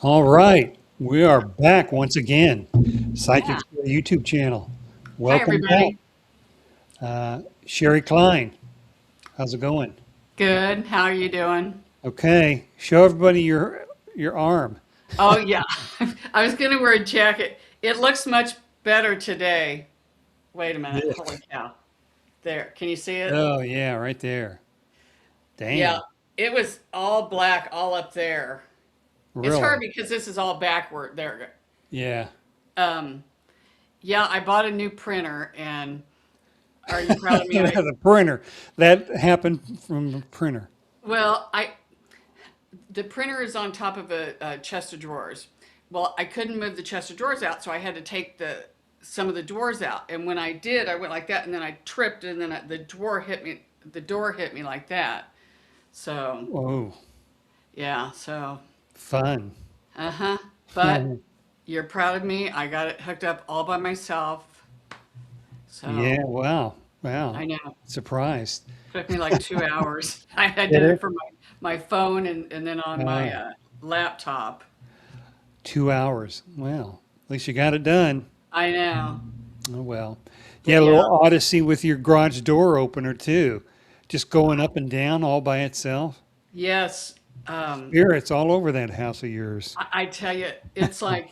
All right, we are back once again. Psychic Yeah. Shari YouTube channel. Hi, Welcome back, everybody. Sherry Klein. How's it going? Good. How are you doing? Okay, show everybody your arm. Oh, yeah. I was going to wear a jacket. It looks much better today. Wait a minute. Holy This. cow. There. Can you see it? Oh yeah, right there. Yeah. Damn, It was all black all up there. It's hard really? because this is all backward. There. Yeah. Um, yeah, I bought a new printer and are you proud of me? The printer. That happened from the printer. Well, the printer is on top of a chest of drawers. Well, I couldn't move the chest of drawers out, so I had to take the some of the drawers out. And when I did, I went like that, and then I tripped, and then the drawer hit me. The door hit me like that. So Oh, yeah, so fun. uh-huh. But you're proud of me. I got it hooked up all by myself. Yeah. So Wow. Wow. I know. Surprised. Took me like 2 hours. I Did did it it? from my phone and then on my Uh, laptop. 2 hours. Well, at least you got it done. I know. Oh well. You But had a yeah. little odyssey with your garage door opener too. Just going up and down all by itself. Yes. Spirits all over that house of yours. I tell you, it's like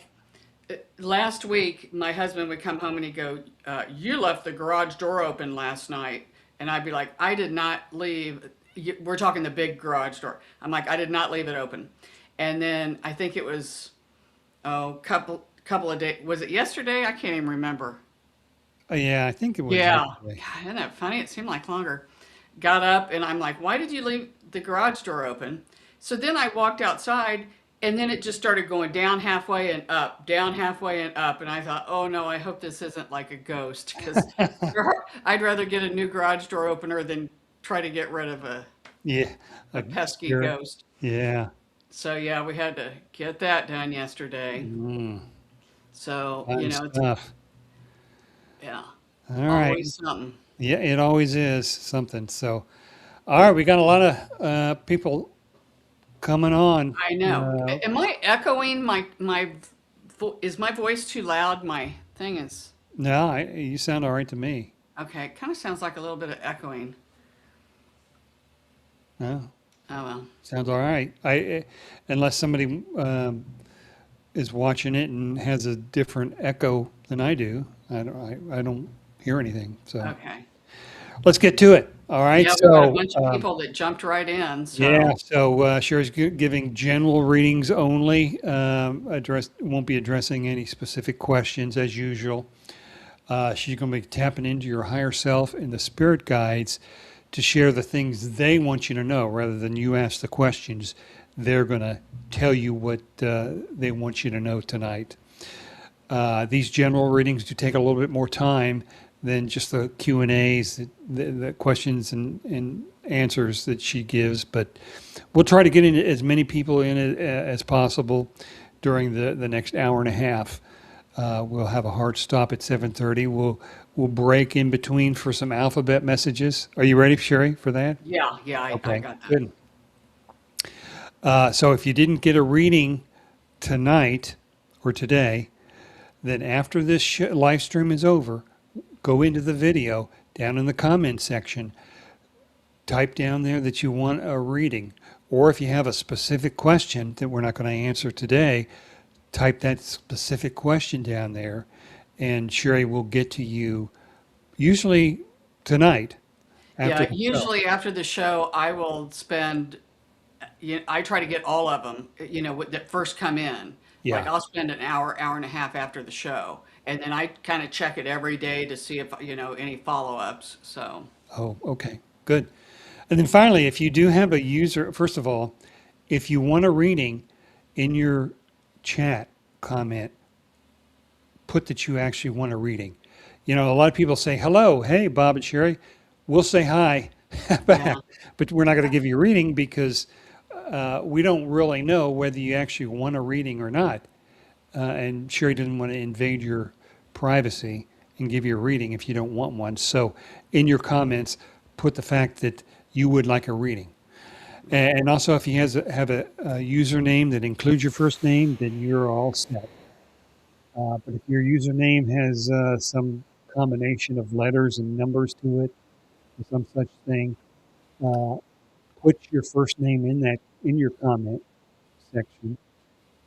last week, my husband would come home and he'd go, "You left the garage door open last night." And I'd be like, "I did not leave." We're talking the big garage door. I'm like, "I did not leave it open." And then I think it was, oh, couple of days. Was it yesterday? I can't even remember. Oh, yeah, I think it was Yeah. yesterday. God, isn't that funny? It seemed like longer. Got up and I'm like, why did you leave the garage door open? So then I walked outside and then it just started going down halfway and up, down halfway and up. And I thought, oh no, I hope this isn't like a ghost because I'd rather get a new garage door opener than try to get rid of Yeah, a a pesky spirit. ghost. Yeah. So yeah, we had to get that done yesterday. Mm, So, fun it's, stuff. yeah, All right. always something. Yeah, it always is something. So, all right, we got a lot of people coming on. I know. Uh, Am I echoing is my voice too loud? My thing is no, you sound all right to me. okay. It kind of sounds like a little bit of echoing. No, Oh well. sounds all right. Unless somebody is watching it and has a different echo than I do. I don't hear anything. So Okay. let's get to it. All right. Yeah, we've got a So bunch of people that jumped right in. yeah. So So Sherry's giving general readings only. Won't be addressing any specific questions as usual. She's going to be tapping into your higher self and the spirit guides to share the things they want you to know rather than you ask the questions. They're going to tell you what they want you to know tonight. These general readings do take a little bit more time than just the Q and A's, the questions and answers that she gives. But we'll try to get in as many people in it as possible during the next hour and a half. We'll have a hard stop at 7:30. We'll break in between for some alphabet messages. Are you ready, Sherry, for that? yeah, yeah, I Okay, got that. good. So if you didn't get a reading tonight or today, then after this live stream is over, go into the video down in the comment section, type down there that you want a reading. Or if you have a specific question that we're not going to answer today, type that specific question down there, and Sherry will get to you usually tonight after Yeah, the show. usually after the show, I will spend. I try to get all of them. That first come in. Like Yeah. I'll spend an hour, hour and a half after the show, and then I kind of check it every day to see if any follow-ups. So Oh, okay. Good. And then finally, if you do have a user, first of all, if you want a reading in your chat comment, put that you actually want a reading. You know, a lot of people say, hello, hey, Bob and Sherry. We'll say hi back, yeah, but we're not going to give you a reading because we don't really know whether you actually want a reading or not. And Sherry didn't want to invade your privacy and give you a reading if you don't want one. So in your comments, put the fact that you would like a reading. And also, if he have a username that includes your first name, then you're all set. But if your username has some combination of letters and numbers to it, or some such thing, uh, put your first name in your comment section,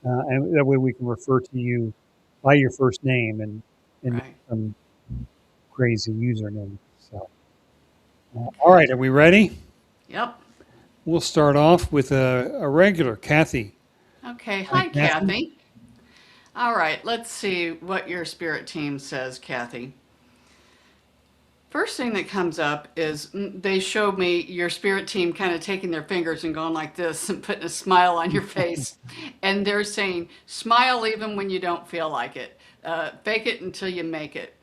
and that way we can refer to you by your first name and not Right. some crazy username. So, all right, are we ready? Yep. We'll start off with a regular, Kathy. Okay. Hi, Hi, Kathy. Kathy. All right. Let's see what your spirit team says, Kathy. First thing that comes up is they showed me your spirit team kind of taking their fingers and going like this and putting a smile on your face. And they're saying, smile even when you don't feel like it. Fake it until you make it.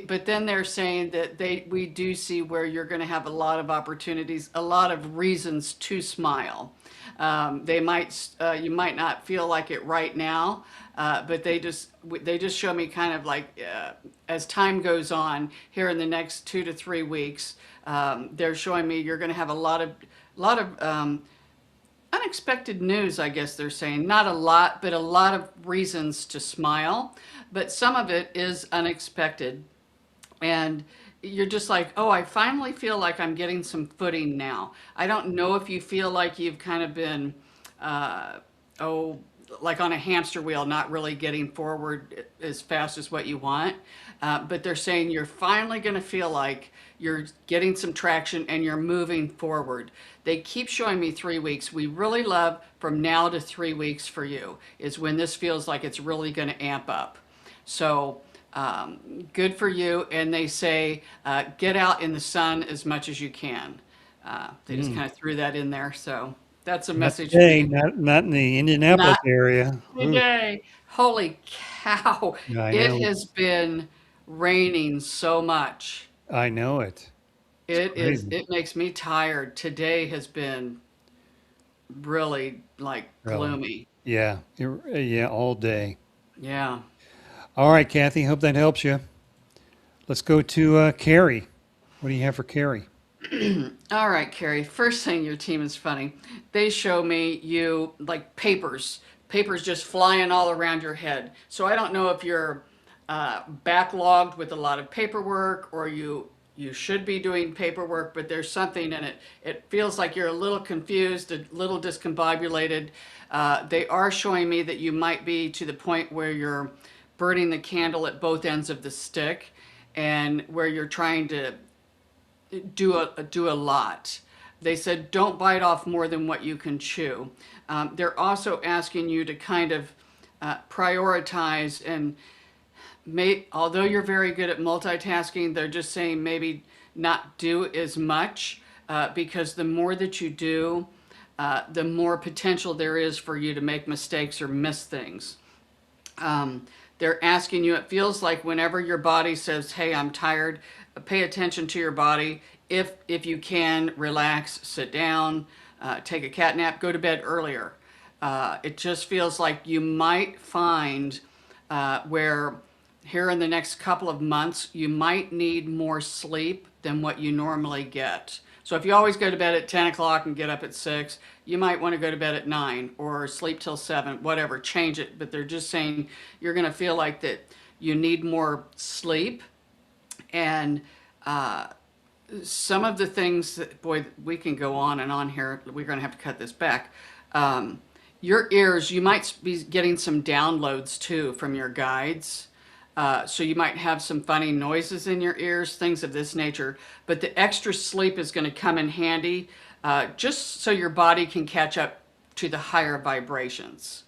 But then they're saying that we do see where you're going to have a lot of opportunities, a lot of reasons to smile. You might not feel like it right now, but they just show me kind of like as time goes on here in the next 2 to 3 weeks, they're showing me you're going to have a lot of unexpected news. I guess they're saying not a lot, but a lot of reasons to smile. But some of it is unexpected, and you're just like, oh, I finally feel like I'm getting some footing now. I don't know if you feel like you've kind of been, uh, oh, like on a hamster wheel, not really getting forward as fast as what you want. But they're saying you're finally going to feel like you're getting some traction and you're moving forward. They keep showing me 3 weeks. We really love from now to 3 weeks for you is when this feels like it's really going to amp up. So good for you. And they say, get out in the sun as much as you can. They just Mm. kind of threw that in there. So that's a Not message for today, you. not in the Indianapolis Not area. Ooh, today. Holy cow. yeah, I It know. has been raining so much. I know it. It's crazy, It makes me tired. Today has been really like really. gloomy. Yeah, yeah, all day. Yeah. All right, Kathy. Hope that helps you. Let's go to Carrie. What do you have for Carrie? All right, Carrie. First thing, your team is funny. They show me you like papers just flying all around your head. So I don't know if you're backlogged with a lot of paperwork or you should be doing paperwork, but there's something in it. It feels like you're a little confused, a little discombobulated. They are showing me that you might be to the point where you're burning the candle at both ends of the stick and where you're trying to do a lot. They said don't bite off more than what you can chew. They're also asking you to kind of prioritize and although you're very good at multitasking, they're just saying maybe not do as much because the more that you do, the more potential there is for you to make mistakes or miss things. Um, they're asking you, it feels like whenever your body says, hey, I'm tired, pay attention to your body. If you can, relax, sit down, take a cat nap, go to bed earlier. It just feels like you might find where here in the next couple of months, you might need more sleep than what you normally get. So if you always go to bed at 10 o'clock and get up at 6, you might want to go to bed at 9 or sleep till 7, whatever, change it. But they're just saying you're going to feel like that you need more sleep. And some of the things that, boy, we can go on and on here. We're going to have to cut this back. Your ears, you might be getting some downloads too from your guides. So you might have some funny noises in your ears, things of this nature. But the extra sleep is going to come in handy just so your body can catch up to the higher vibrations.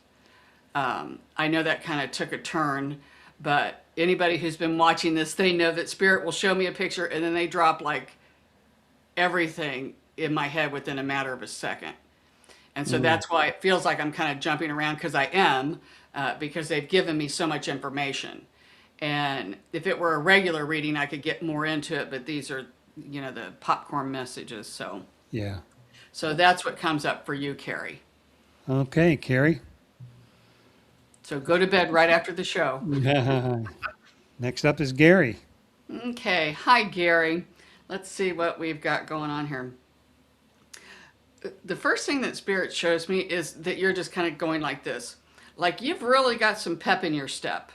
I know that kind of took a turn, but anybody who's been watching this, they know that Spirit will show me a picture and then they drop like everything in my head within a matter of a second. And so Mm, that's why it feels like I'm kind of jumping around because I am, because they've given me so much information. And if it were a regular reading, I could get more into it, but these are, the popcorn messages. yeah. So that's what comes up for you, Carrie. Okay, Carrie. So go to bed right after the show. Next up is Gary. Okay. Hi, Gary. Let's see what we've got going on here. The first thing that Spirit shows me is that you're just kind of going like this. Like you've really got some pep in your step.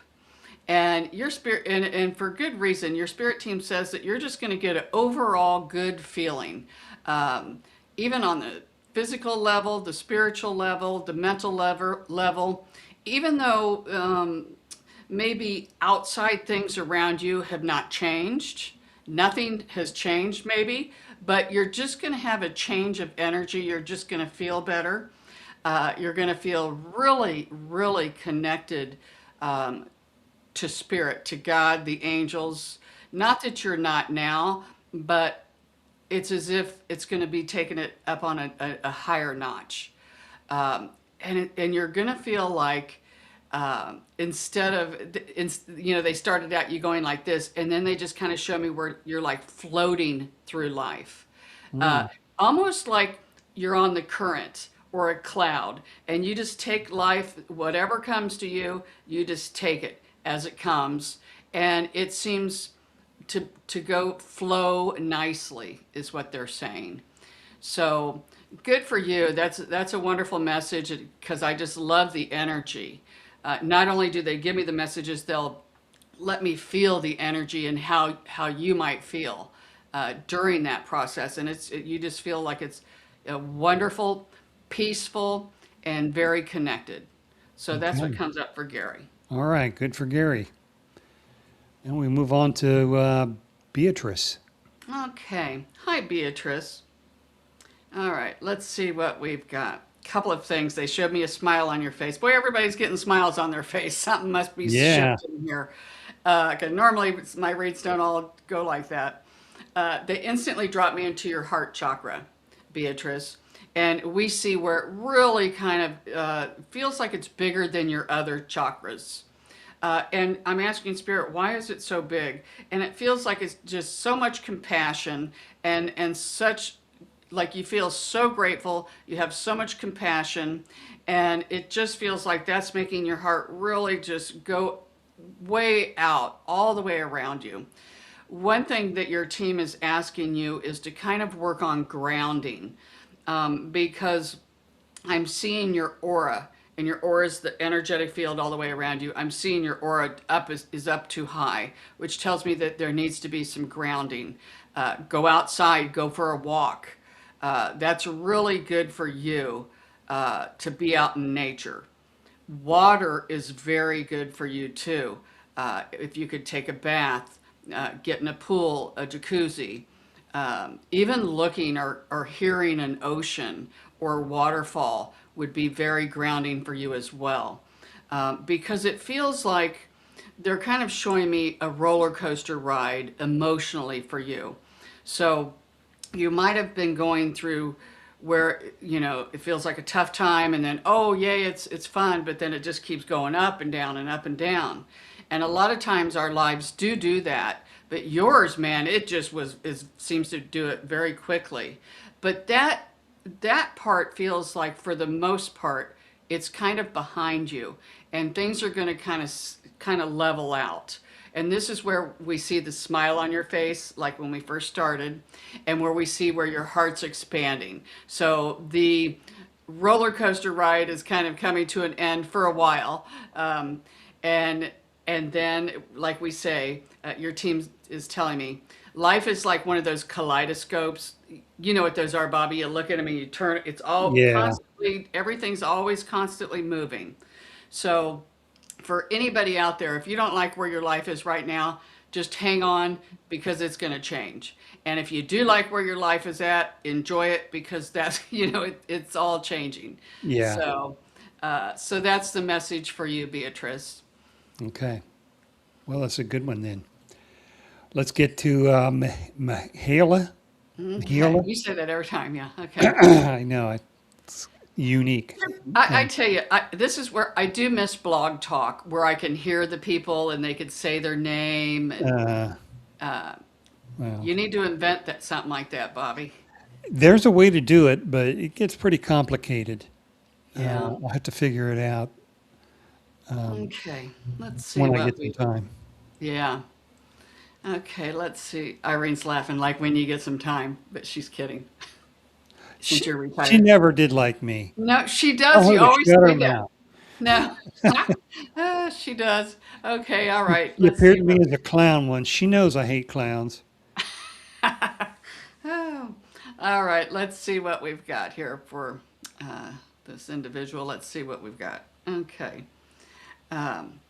And your spirit, and for good reason, your spirit team says that you're just going to get an overall good feeling, um, even on the physical level, the spiritual level, the mental level. Even though maybe outside things around you have not changed, nothing has changed, maybe, but you're just going to have a change of energy. You're just going to feel better. You're going to feel really, really connected um, to spirit, to God, the angels. Not that you're not now, but it's as if it's going to be taking it up on a higher notch. And you're going to feel like instead of, they started out you going like this, and then they just kind of show me where you're like floating through life. Uh, Mm, Almost like you're on the current or a cloud, and you just take life, whatever comes to you, you just take it as it comes, and it seems to go flow nicely, is what they're saying. So good for you. That's a wonderful message because I just love the energy. Not only do they give me the messages, they'll let me feel the energy and how you might feel during that process, and you just feel like it's a wonderful, peaceful, and very connected. So that's what okay. comes up for Gary. All right. Good for Gary. And we move on to Beatrice. Okay. Hi, Beatrice. All right. Let's see what we've got. Couple of things. They showed me a smile on your face. Boy, everybody's getting smiles on their face. Something must be Yeah. shifting here. Because normally my reads don't all go like that. They instantly drop me into your heart chakra, Beatrice. And we see where it really kind of feels like it's bigger than your other chakras. And I'm asking Spirit, why is it so big? And it feels like it's just so much compassion and such, like you feel so grateful, you have so much compassion, and it just feels like that's making your heart really just go way out, all the way around you. One thing that your team is asking you is to kind of work on grounding, because I'm seeing your aura, and your aura is the energetic field all the way around you. I'm seeing your aura up is up too high, which tells me that there needs to be some grounding. Go outside, go for a walk. That's really good for you to be out in nature. Water is very good for you too. If you could take a bath, get in a pool, a jacuzzi, even looking or hearing an ocean or waterfall would be very grounding for you as well. Because it feels like they're kind of showing me a roller coaster ride emotionally for you. So you might have been going through where it feels like a tough time, and then oh yay, it's fun, but then it just keeps going up and down and up and down. And a lot of times our lives do that, but yours, man, it just seems to do it very quickly. But that part feels like for the most part it's kind of behind you, and things are going to kind of level out. And this is where we see the smile on your face, like when we first started, and where we see where your heart's expanding. So the roller coaster ride is kind of coming to an end for a while. And and then, like we say, your team is telling me, life is like one of those kaleidoscopes. You know what those are, Bobby. You look at them and you turn, it's all Yeah. constantly, everything's always constantly moving. So for anybody out there, if you don't like where your life is right now, just hang on, because it's going to change. And if you do like where your life is at, enjoy it, because that's, it's all changing. Yeah. So that's the message for you, Beatrice. Okay. Well, that's a good one then. Let's get to Mihaela. Okay. Mihaela. You say that every time. Yeah. Okay. I know. It's unique. I tell you, this is where I do miss Blog Talk, where I can hear the people and they could say their name. And Uh, uh, well, you need to invent something like that, Bobby. there's a way to do it, but it gets pretty complicated. Yeah. I'll have to figure it out Okay. Let's see when I what get some we. time. Yeah. Okay. Let's see. Irene's laughing like when you get some time, but she's kidding. since you're She retired. never did like me. No, she Tell does. her You to always shut her say that. mouth. No. She does. Okay, all right. She Let's appeared see to me what as a clown once. She knows I hate clowns. oh, all right, let's see what we've got here for uh, this individual. Let's see what we've got. Okay. Um,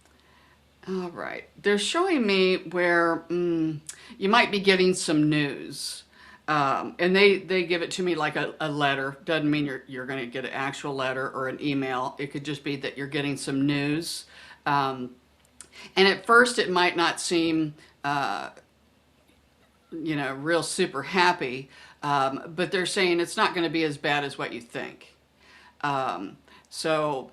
all right. They're showing me where you might be getting some news. And they give it to me like a letter. Doesn't mean you're going to get an actual letter or an email. It could just be that you're getting some news. Um, and at first, it might not seem real super happy. But they're saying it's not going to be as bad as what you think. Um, so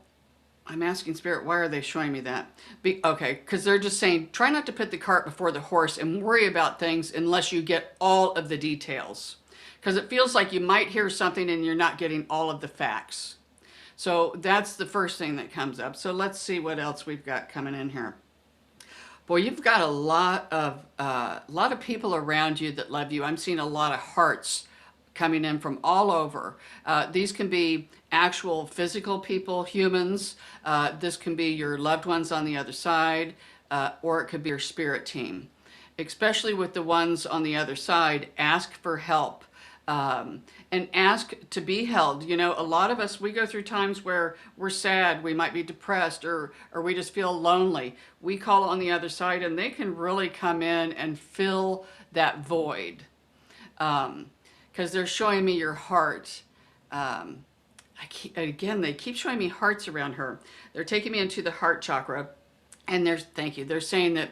I'm asking Spirit, why are they showing me that? Okay, because they're just saying, try not to put the cart before the horse and worry about things unless you get all of the details. Because it feels like you might hear something and you're not getting all of the facts. So that's the first thing that comes up. So let's see what else we've got coming in here. Boy, you've got a lot of people around you that love you. I'm seeing a lot of hearts coming in from all over. These can be actual physical people, humans. This can be your loved ones on the other side, or it could be your spirit team. Especially with the ones on the other side, ask for help. And ask to be held. You know, a lot of us, we go through times where we're sad, we might be depressed, or we just feel lonely. We call on the other side, and they can really come in and fill that void. Because they're showing me your heart. Again, they keep showing me hearts around her. They're taking me into the heart chakra, and thank you. They're saying that,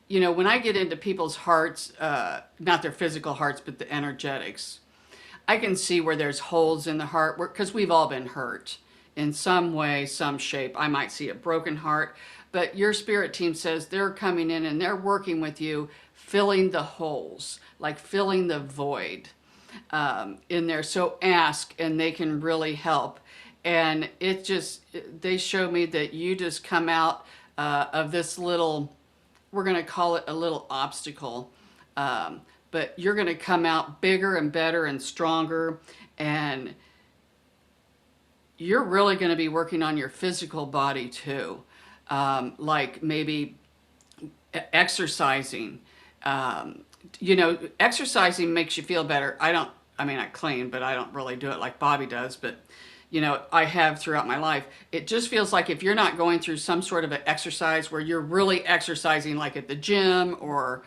when I get into people's hearts, not their physical hearts, but the energetics, I can see where there's holes in the heart because we've all been hurt in some way, some shape. I might see a broken heart, but your spirit team says they're coming in and they're working with you, filling the holes, like filling the void in there. So ask, and they can really help. And they show me that you just come out of this little, we're going to call it a little obstacle. But you're going to come out bigger and better and stronger. And you're really going to be working on your physical body too. Like maybe exercising. Exercising makes you feel better. I clean, but I don't really do it like Bobby does. But, I have throughout my life. It just feels like if you're not going through some sort of an exercise where you're really exercising, like at the gym or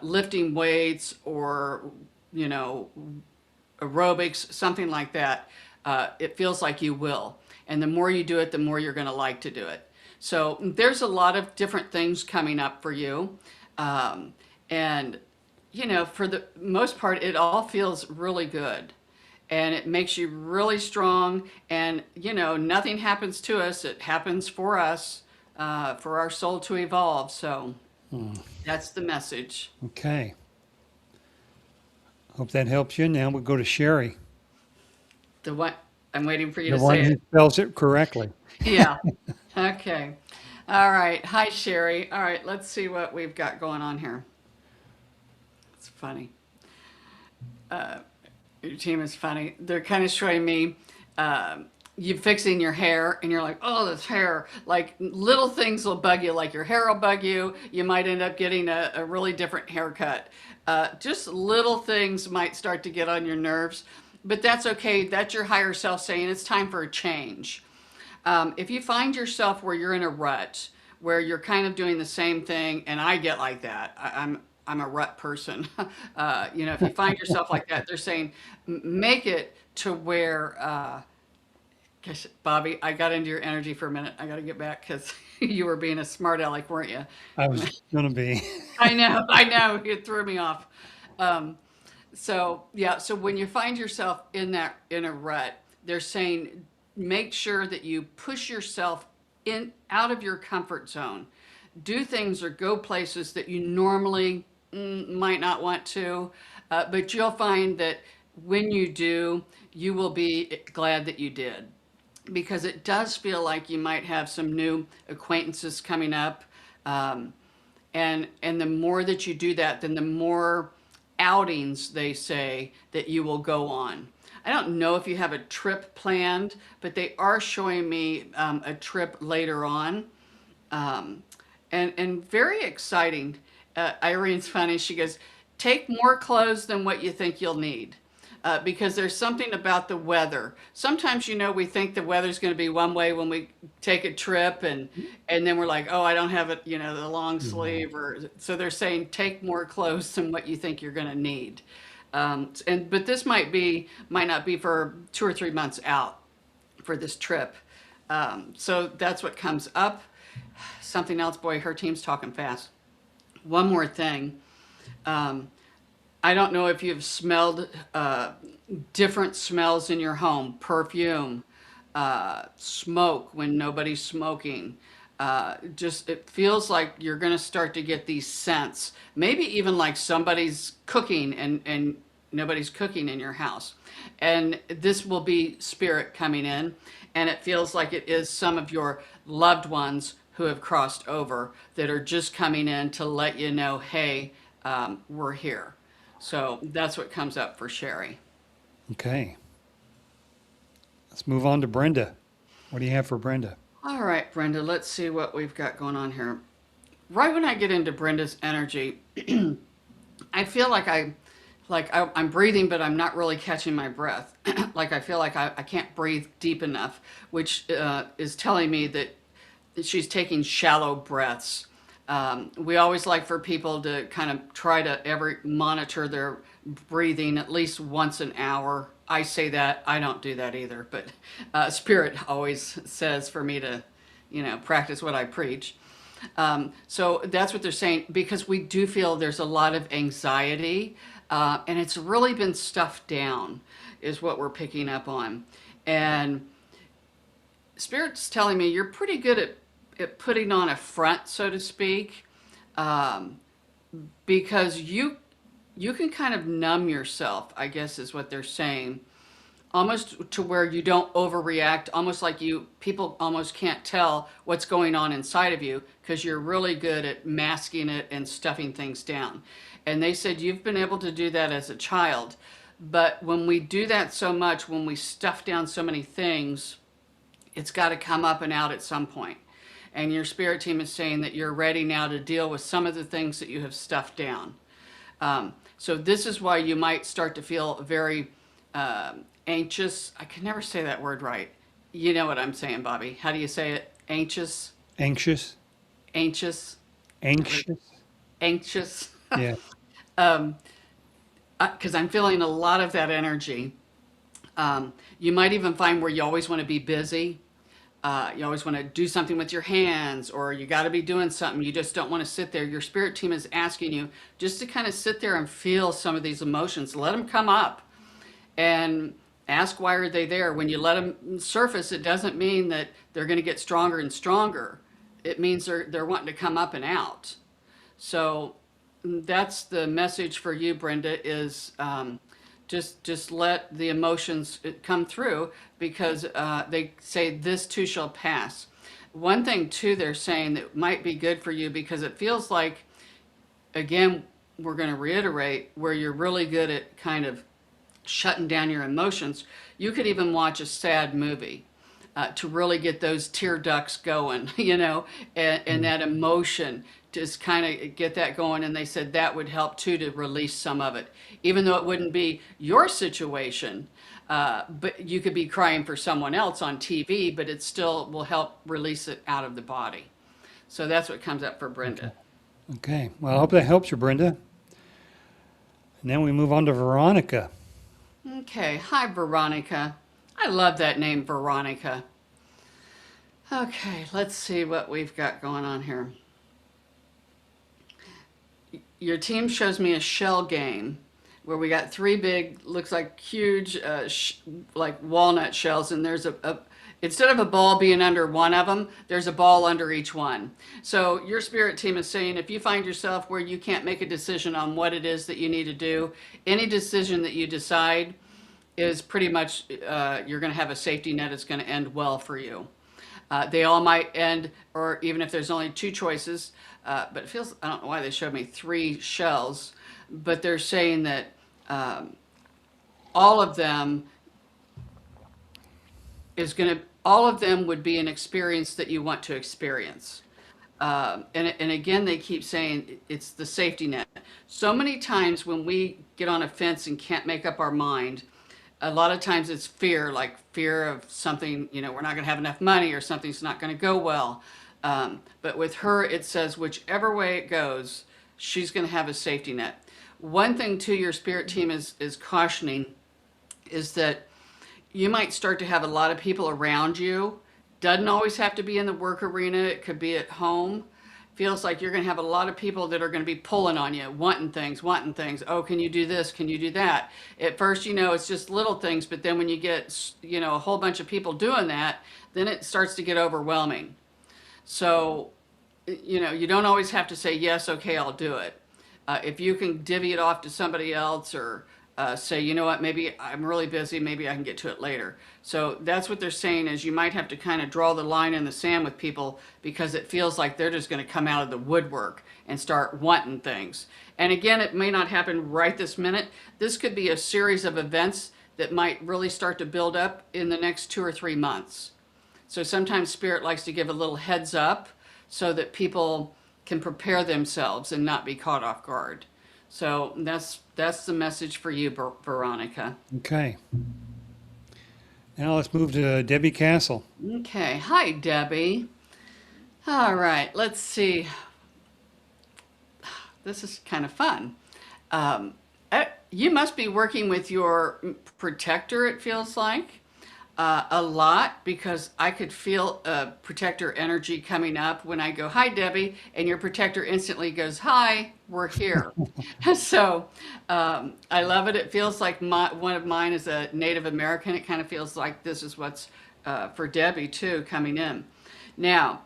lifting weights or, aerobics, something like that, it feels like you will. And the more you do it, the more you're going to like to do it. So there's a lot of different things coming up for you. And, for the most part, it all feels really good. And it makes you really strong. And, nothing happens to us. It happens for us, for our soul to evolve. So that's the message. Okay. Hope that helps you. Now we'll go to Sherry, The one I'm waiting for you the to one say who it. spells it correctly. Yeah. Okay. All right. Hi, Sherry. All right. Let's see what we've got going on here. It's funny. Your team is funny. They're kind of showing me you fixing your hair, and you're like, oh, this hair. Like little things will bug you, like your hair will bug you. You might end up getting a really different haircut. Just little things might start to get on your nerves, but that's okay. That's your higher self saying it's time for a change. If you find yourself where you're in a rut, where you're kind of doing the same thing, and I get like that, I'm a rut person. If you find yourself like that, they're saying make it to where. Gosh, Bobby, I got into your energy for a minute. I got to get back because you were being a smart aleck, weren't you? I was going to be. I know, it threw me off. Um, so yeah, so when you find yourself in a rut, they're saying make sure that you push yourself in out of your comfort zone. Do things or go places that you normally might not want to, but you'll find that when you do, you will be glad that you did, because it does feel like you might have some new acquaintances coming up. And the more that you do that, then the more outings, they say, that you will go on. I don't know if you have a trip planned, but they are showing me a trip later on, um, and very exciting. Irene's funny. She goes, "Take more clothes than what you think you'll need." Because there's something about the weather. Sometimes, we think the weather's going to be one way when we take a trip, and then we're like, oh, I don't have it, the long Mhm. sleeve, or so they're saying take more clothes than what you think you're going to need. But this might not be for 2 or 3 months out for this trip. So that's what comes up. Something else, boy, her team's talking fast. One more thing. Um, I don't know if you've smelled different smells in your home, perfume, smoke when nobody's smoking. Just it feels like you're going to start to get these scents. Maybe even like somebody's cooking and nobody's cooking in your house. And this will be spirit coming in. And it feels like it is some of your loved ones who have crossed over that are just coming in to let you know, hey, we're here. So that's what comes up for Sherry. Okay. Let's move on to Brenda. What do you have for Brenda? All right, Brenda, let's see what we've got going on here. Right when I get into Brenda's energy, I feel I'm breathing, but I'm not really catching my breath. Like I feel like I can't breathe deep enough, which is telling me that she's taking shallow breaths. We always like for people to kind of try to ever monitor their breathing at least once an hour. I say that. I don't do that either, but Spirit always says for me to, practice what I preach. So that's what they're saying because we do feel there's a lot of anxiety, and it's really been stuffed down, is what we're picking up on. And Spirit's telling me you're pretty good at putting on a front, so to speak, um, because you can kind of numb yourself, I guess is what they're saying, almost to where you don't overreact, almost like people almost can't tell what's going on inside of you because you're really good at masking it and stuffing things down. And they said you've been able to do that as a child, but when we do that so much, when we stuff down so many things, it's got to come up and out at some point. And your spirit team is saying that you're ready now to deal with some of the things that you have stuffed down. So this is why you might start to feel very anxious. I can never say that word right. You know what I'm saying, Bobby. How do you say it? Anxious? Anxious? Anxious? Anxious? Anxious? Yeah. um, because I'm feeling a lot of that energy. You might even find where you always want to be busy. You always want to do something with your hands, or you got to be doing something. You just don't want to sit there. Your spirit team is asking you just to kind of sit there and feel some of these emotions. Let them come up and ask why are they there. When you let them surface, it doesn't mean that they're going to get stronger and stronger. It means they're wanting to come up and out. So that's the message for you, Brenda, is just let the emotions come through because they say this too shall pass. One thing too they're saying that might be good for you because it feels like, again, we're going to reiterate where you're really good at kind of shutting down your emotions. You could even watch a sad movie to really get those tear ducts going, and that emotion, just kind of get that going. And they said that would help too to release some of it, even though it wouldn't be your situation. But you could be crying for someone else on TV, but it still will help release it out of the body. So that's what comes up for Okay. Brenda. Okay. Well, I hope that helps you, Brenda. And then we move on to Veronica. Okay. Hi, Veronica. I love that name, Veronica. Okay, let's see what we've got going on here. Your team shows me a shell game where we got three big, looks like huge, like walnut shells, and there's instead of a ball being under one of them, there's a ball under each one. So your spirit team is saying if you find yourself where you can't make a decision on what it is that you need to do, any decision that you decide is pretty much you're going to have a safety net. It's going to end well for you. They all might end, or even if there's only two choices, but it feels, I don't know why they showed me three shells. but they're saying that um, all of them all of them would be an experience that you want to experience. And again, they keep saying it's the safety net. So many times when we get on a fence and can't make up our mind, a lot of times it's fear, like fear of something, we're not going to have enough money or something's not going to go well. But with her, it says whichever way it goes, she's going to have a safety net. One thing, too, your spirit team is cautioning is that you might start to have a lot of people around you. Doesn't always have to be in the work arena, it could be at home. Feels like you're going to have a lot of people that are going to be pulling on you, wanting things, wanting things. Oh, can you do this? Can you do that? At first, it's just little things, but then when you get, a whole bunch of people doing that, then it starts to get overwhelming. So, you don't always have to say, yes, okay, I'll do it. If you can divvy it off to somebody else or say, you know what, maybe I'm really busy, maybe I can get to it later. So that's what they're saying is you might have to kind of draw the line in the sand with people because it feels like they're just going to come out of the woodwork and start wanting things. And again, it may not happen right this minute. This could be a series of events that might really start to build up in the next 2 or 3 months. So sometimes Spirit likes to give a little heads up so that people can prepare themselves and not be caught off guard. So that's the message for you, Veronica. Okay. Now let's move to Debbie Castle. Okay. Hi, Debbie. All right. Let's see. This is kind of fun. You must be working with your protector, it feels like. A lot because I could feel a protector energy coming up when I go, hi, Debbie, and your protector instantly goes, hi, we're here. So I love it. It feels like one of mine is a Native American. It kind of feels like this is what's for Debbie, too, coming in. Now,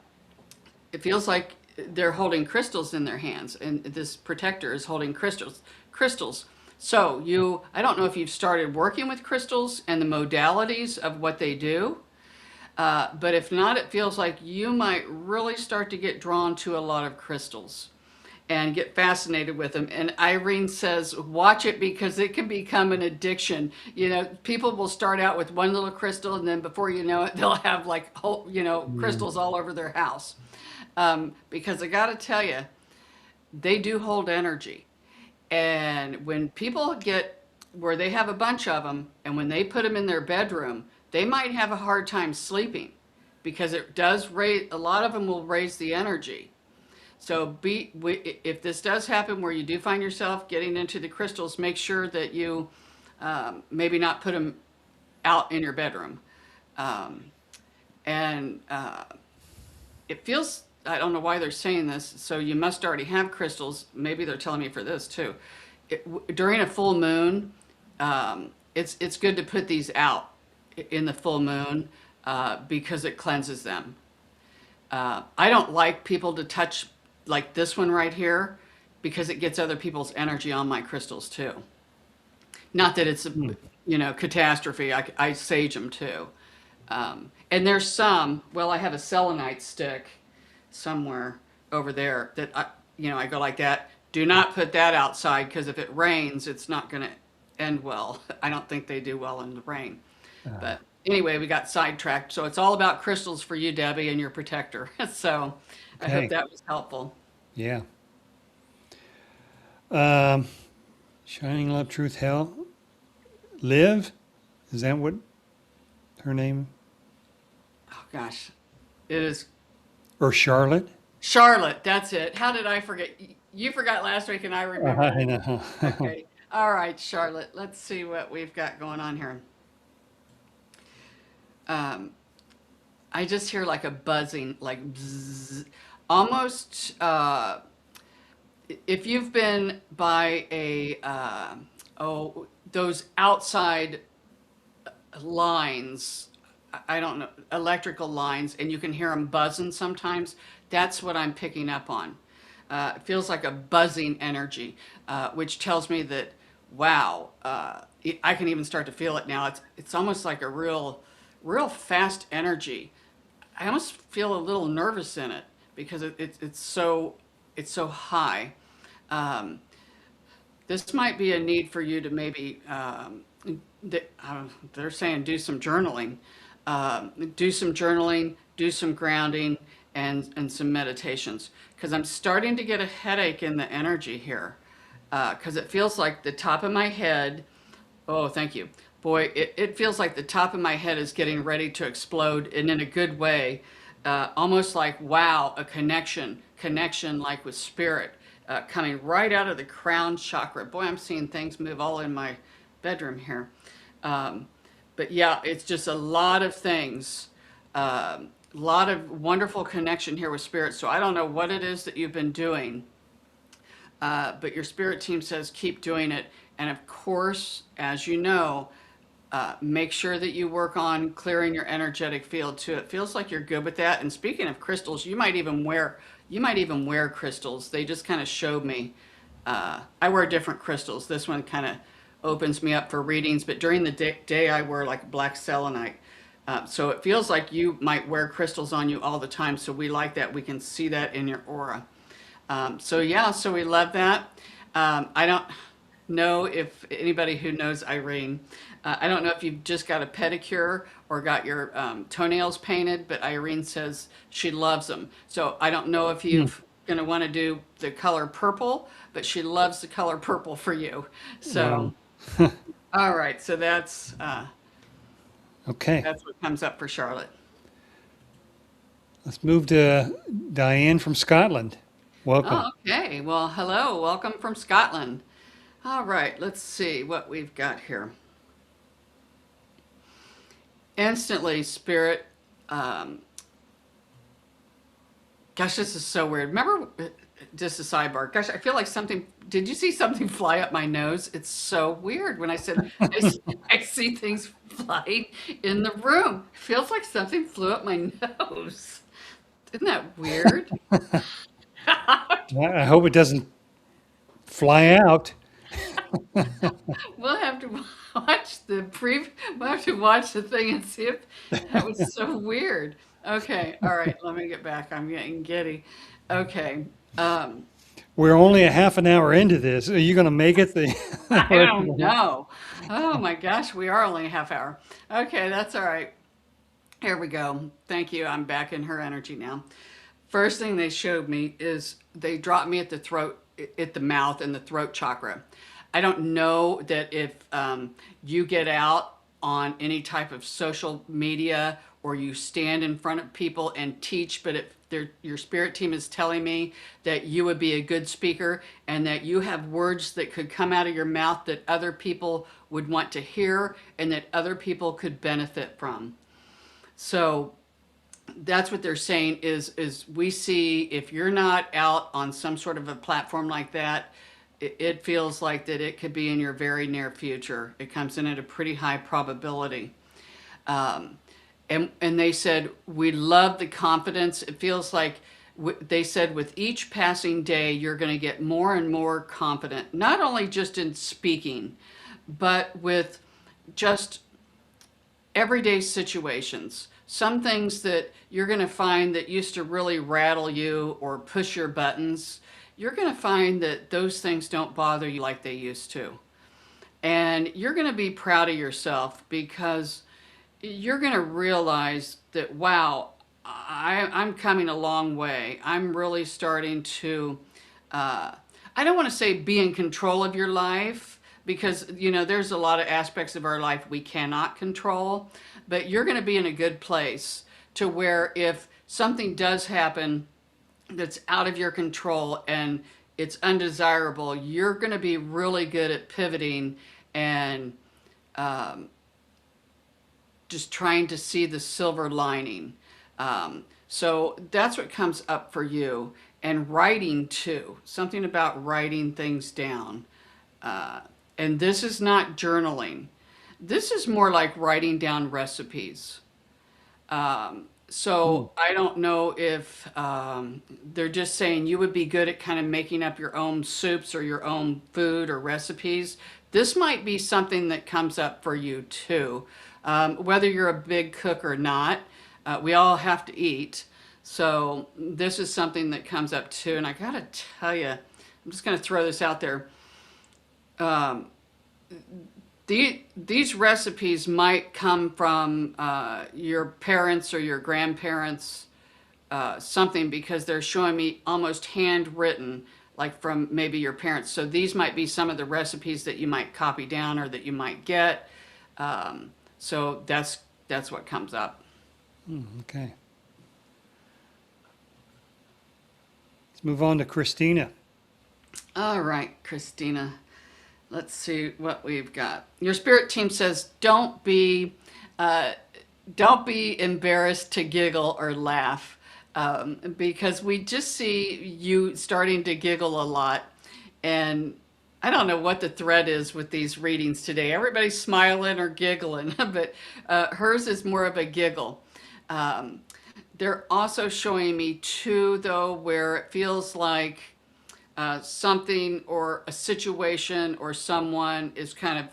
it feels like they're holding crystals in their hands, and this protector is holding crystals. So I don't know if you've started working with crystals and the modalities of what they do, but if not, it feels like you might really start to get drawn to a lot of crystals and get fascinated with them. And Irene says, watch it because it can become an addiction. People will start out with one little crystal, and then before you know it, they'll have like whole, crystals all over their house. Because I got to tell you, they do hold energy. And when people get where they have a bunch of them, and when they put them in their bedroom, they might have a hard time sleeping because it does raise, a lot of them will raise the energy. So if this does happen where you do find yourself getting into the crystals, make sure that you maybe not put them out in your bedroom. And it feels, I don't know why they're saying this, so you must already have crystals. Maybe they're telling me for this too. During a full moon, it's good to put these out in the full moon because it cleanses them. I don't like people to touch like this one right here because it gets other people's energy on my crystals too. Not that it's a catastrophe. I sage them too. And there's some, well, I have a selenite stick somewhere over there that I go like that. Do not put that outside because if it rains, it's not going to end well. I don't think they do well in the rain. But anyway, we got sidetracked. So it's all about crystals for you, Debbie, and your protector. So I hope Okay. that was helpful. Yeah. Shining Love, Truth, Hell. Liv? Is that what her name? Oh gosh, it is Or Charlotte? Charlotte. That's it. How did I forget? You forgot last week, and I remembered. I know. Okay. All right, Charlotte. Let's see what we've got going on here. Um, I just hear like a buzzing, like bzzz, almost. If you've been by those outside lines, I don't know, electrical lines, and you can hear them buzzing sometimes. That's what I'm picking up on. It feels like a buzzing energy, which tells me that, wow, I can even start to feel it now. It's almost like a real fast energy. I almost feel a little nervous in it because it's so high. Um, this might be a need for you to maybe, they're saying do some journaling. Do some journaling, do some grounding, and some meditations. Because I'm starting to get a headache in the energy here. Because it feels like the top of my head, oh, thank you. Boy, it feels like the top of my head is getting ready to explode and in a good way. Almost like, wow, a connection like with spirit, coming right out of the crown chakra. Boy, I'm seeing things move all in my bedroom here. Um, but yeah, it's just a lot of things, a lot of wonderful connection here with spirit. So I don't know what it is that you've been doing, but your spirit team says keep doing it. And of course, as you know, make sure that you work on clearing your energetic field too. It feels like you're good with that. And speaking of crystals, you might even wear crystals. They just kind of showed me. I wear different crystals. This one kind of opens me up for readings, but during the day I wear like black selenite. So it feels like you might wear crystals on you all the time. So we like that. We can see that in your aura. So yeah, so we love that. I don't know if anybody who knows Irene, I don't know if you've just got a pedicure or got your toenails painted, but Irene says she loves them. So I don't know if Hmm. you've going to want to do the color purple, but she loves the color purple for you. Wow. So, all right. So Okay. that's what comes up for Charlotte. Let's move to Diane from Scotland. Welcome. Oh, okay. Well, hello. Welcome from Scotland. All right. Let's see what we've got here. Instantly, spirit. Um, Gosh, this is so weird. Remember, just a sidebar. Gosh, I feel like something. Did you see something fly up my nose? It's so weird when I said I see things flying in the room. It feels like something flew up my nose. Isn't that weird? I hope it doesn't fly out. We'll have to watch the We'll have to watch the thing and see if that was so weird. Okay, all right. Let me get back. I'm getting giddy. Okay. Um, We're only a half an hour into this. Are you going to make it the I rest of don't the know. Oh my gosh, we are only a half hour. Okay, that's all right. Here we go. Thank you. I'm back in her energy now. First thing they showed me is they dropped me at the throat, at the mouth and the throat chakra. I don't know that if you get out on any type of social media or you stand in front of people and teach, but if your spirit team is telling me that you would be a good speaker and that you have words that could come out of your mouth that other people would want to hear and that other people could benefit from. So that's what they're saying is we see if you're not out on some sort of a platform like that, it feels like that it could be in your very near future. It comes in at a pretty high probability. Um, and they said we love the confidence. It feels like they said with each passing day you're going to get more and more confident, not only just in speaking, but with just everyday situations. Some things that you're going to find that used to really rattle you or push your buttons, you're going to find that those things don't bother you like they used to. And you're going to be proud of yourself because you're going to realize that, wow, I'm coming a long way. I'm really starting to, I don't want to say be in control of your life because, there's a lot of aspects of our life we cannot control, but you're going to be in a good place to where if something does happen that's out of your control and it's undesirable, you're going to be really good at pivoting and um, just trying to see the silver lining. So that's what comes up for you. And writing too, something about writing things down. Uh, and this is not journaling. This is more like writing down recipes. Hmm. So I don't know if they're just saying you would be good at kind of making up your own soups or your own food or recipes. This might be something that comes up for you too. Whether you're a big cook or not, we all have to eat. So this is something that comes up too. And I gotta tell you, I'm just gonna throw this out there. um, these recipes might come from your parents or your grandparents, something, because they're showing me almost handwritten, like from maybe your parents. So these might be some of the recipes that you might copy down or that you might get. So that's what comes up. Okay. Let's move on to Christina. All right, Christina. Let's see what we've got. Your spirit team says, uh, don't be embarrassed to giggle or laugh, because we just see you starting to giggle a lot. And I don't know what the thread is with these readings today. Everybody's smiling or giggling, but hers is more of a giggle. Um, they're also showing me too, though, where it feels like something or a situation or someone is kind of,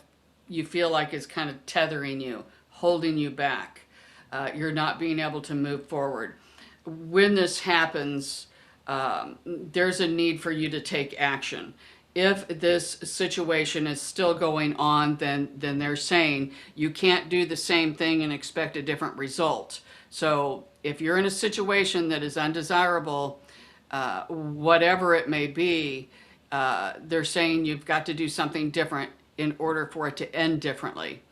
you feel like is kind of tethering you, holding you back. You're not being able to move forward. When this happens, there's a need for you to take action. If this situation is still going on, then they're saying you can't do the same thing and expect a different result. So if you're in a situation that is undesirable, whatever it may be, they're saying you've got to do something different in order for it to end differently.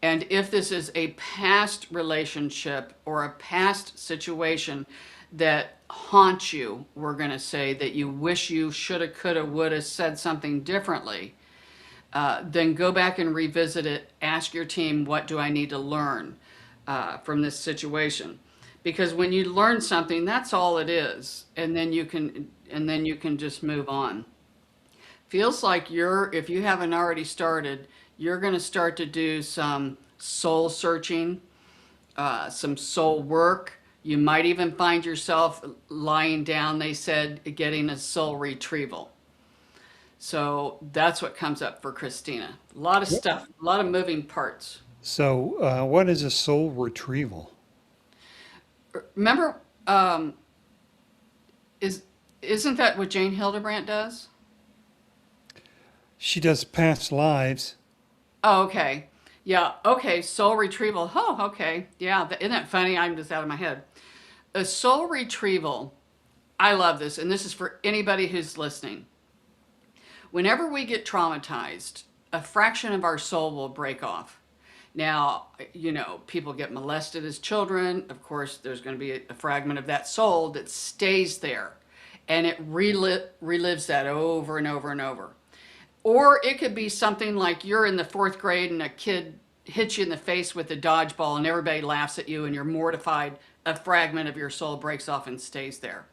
And if this is a past relationship or a past situation that haunts you, we're going to say that you wish you shoulda, coulda, woulda said something differently, then go back and revisit it. Ask your team, what do I need to learn from this situation? Because when you learn something, that's all it is, and then you can just move on. Feels like if you haven't already started, you're going to start to do some soul searching, some soul work. You might even find yourself lying down, they said, getting a soul retrieval. So that's what comes up for Christina. A lot of stuff, a lot of moving parts. So, what is a soul retrieval? Remember, is isn't that what Jane Hildebrandt does? She does past lives. Oh, okay. Yeah, okay. Soul retrieval. Oh, okay. Yeah, isn't that funny? I'm just out of my head. A soul retrieval, I love this, and this is for anybody who's listening. Whenever we get traumatized, a fraction of our soul will break off. Now, people get molested as children. Of course, there's going to be a fragment of that soul that stays there, and it relives that over and over and over. Or it could be something like you're in the fourth grade and a kid hits you in the face with a dodgeball and everybody laughs at you and you're mortified. A fragment of your soul breaks off and stays there.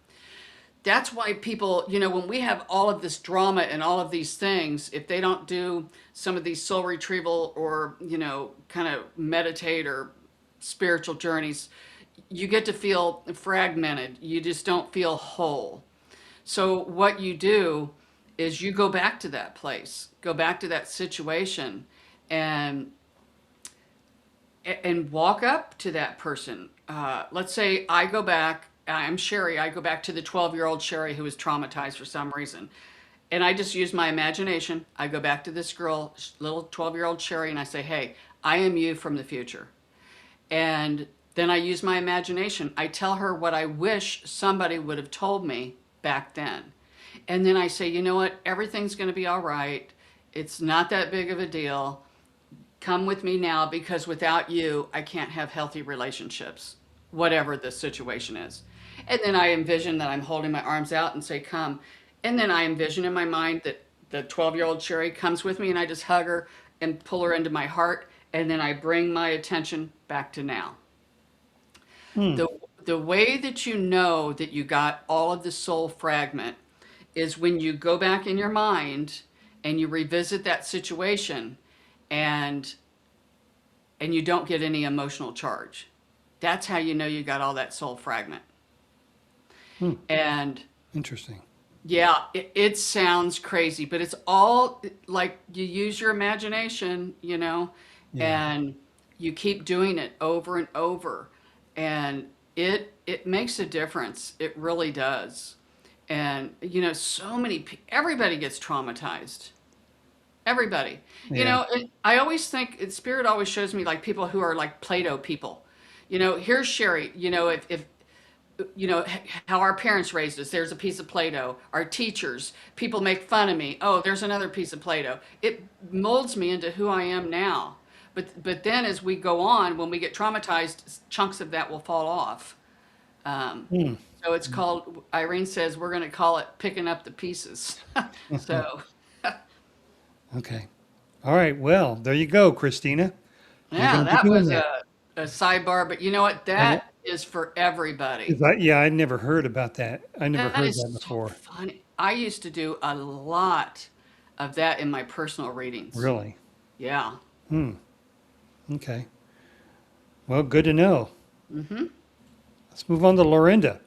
That's why people, when we have all of this drama and all of these things, if they don't do some of these soul retrieval or, kind of meditate or spiritual journeys, you get to feel fragmented. You just don't feel whole. So what you do is you go back to that place, go back to that situation, and walk up to that person. Let's say I go back. I'm Sherry. I go back to the 12-year-old Sherry who was traumatized for some reason, and I just use my imagination. I go back to this girl, little 12-year-old Sherry, and I say, "Hey, I am you from the future." And then I use my imagination. I tell her what I wish somebody would have told me back then. And then I say, you know what? Everything's going to be all right. It's not that big of a deal. Come with me now, because without you, I can't have healthy relationships, whatever the situation is. And then I envision that I'm holding my arms out and say, come. And then I envision in my mind that the 12-year-old Sherry comes with me and I just hug her and pull her into my heart. And then I bring my attention back to now. Hmm. The way that you know that you got all of the soul fragment is when you go back in your mind and you revisit that situation, and you don't get any emotional charge. That's how you know you got all that soul fragment. Hmm. And Interesting. yeah, it sounds crazy, but it's all like you use your imagination, Yeah. and you keep doing it over and over, and it makes a difference. It really does. And so many everybody gets traumatized. Everybody. Yeah. I always think spirit always shows me like people who are like Play-Doh people. Here's Sherry. If how our parents raised us. There's a piece of Play-Doh. Our teachers, people make fun of me. Oh, there's another piece of Play-Doh. It molds me into who I am now. But then as we go on, when we get traumatized, chunks of that will fall off. Um, Hmm. so it's called. Irene says we're going to call it picking up the pieces. So Okay. All right. Well, there you go, Christina. You're yeah, going to be that doing was that. a sidebar. But you know what? And That is for everybody. yeah, I never heard about that. I never That heard is that so before. funny. I used to do a lot of that in my personal readings. Really? Yeah. Hmm. Okay. Well, good to know. Mm-hmm. Let's move on to Lorinda.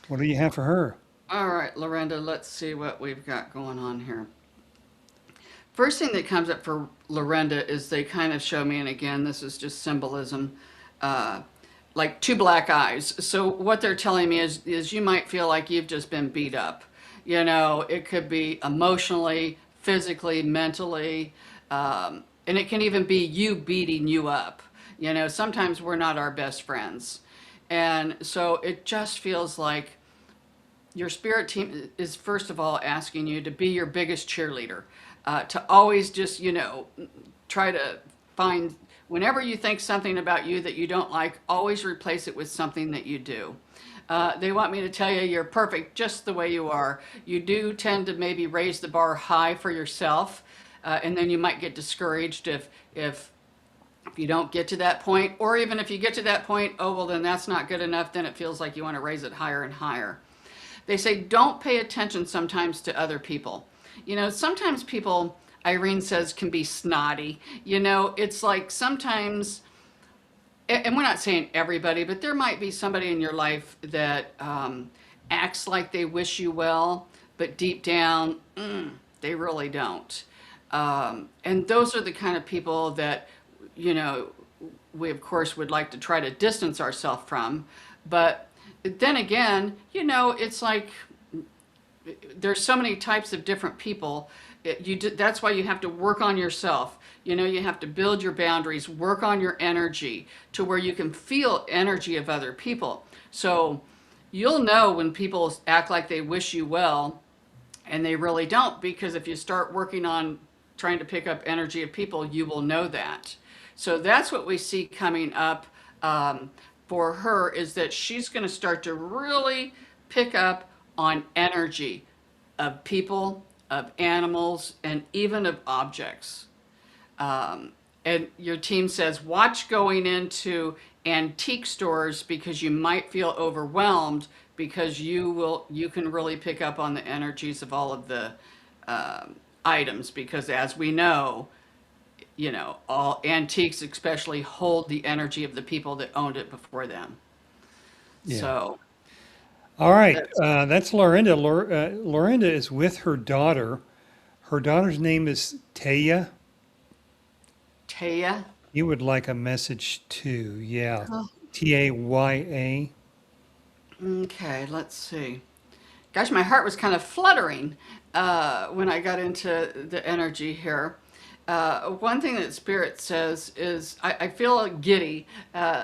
What do you have for her? All right, Lorinda, let's see what we've got going on here. First thing that comes up for Lorinda is they kind of show me, and again, this is just symbolism, uh, like two black eyes. So what they're telling me is you might feel like you've just been beat up. It could be emotionally, physically, mentally, and it can even be you beating you up. Sometimes we're not our best friends. And so it just feels like your spirit team is first of all asking you to be your biggest cheerleader, to always just try to find, whenever you think something about you that you don't like, always replace it with something that you do. They want me to tell you you're perfect just the way you are. You do tend to maybe raise the bar high for yourself, and then you might get discouraged if you don't get to that point, or even if you get to that point, oh well, then that's not good enough. Then it feels like you want to raise it higher and higher. They say don't pay attention sometimes to other people. Sometimes people, Irene says, can be snotty. It's like sometimes, and we're not saying everybody, but there might be somebody in your life that acts like they wish you well, but deep down, they really don't. And those are the kind of people that, you know, we of course would like to try to distance ourselves from. But then again, it's like there's so many types of different people. That's why you have to work on yourself. You have to build your boundaries, work on your energy to where you can feel energy of other people. So you'll know when people act like they wish you well and they really don't, because if you start working on trying to pick up energy of people, you will know that. So that's what we see coming up for her, is that she's going to start to really pick up on energy of people, of animals, and even of objects. And your team says, watch going into antique stores because you might feel overwhelmed, because you can really pick up on the energies of all of the items, because as we know, all antiques especially hold the energy of the people that owned it before them. Yeah. So All right. that's That's Lorinda. Lorinda is with her daughter. Her daughter's name is Taya. Taya. You would like a message too. Yeah. Taya. Okay, let's see. Gosh, my heart was kind of fluttering when I got into the energy here. One thing that Spirit says is I feel giddy,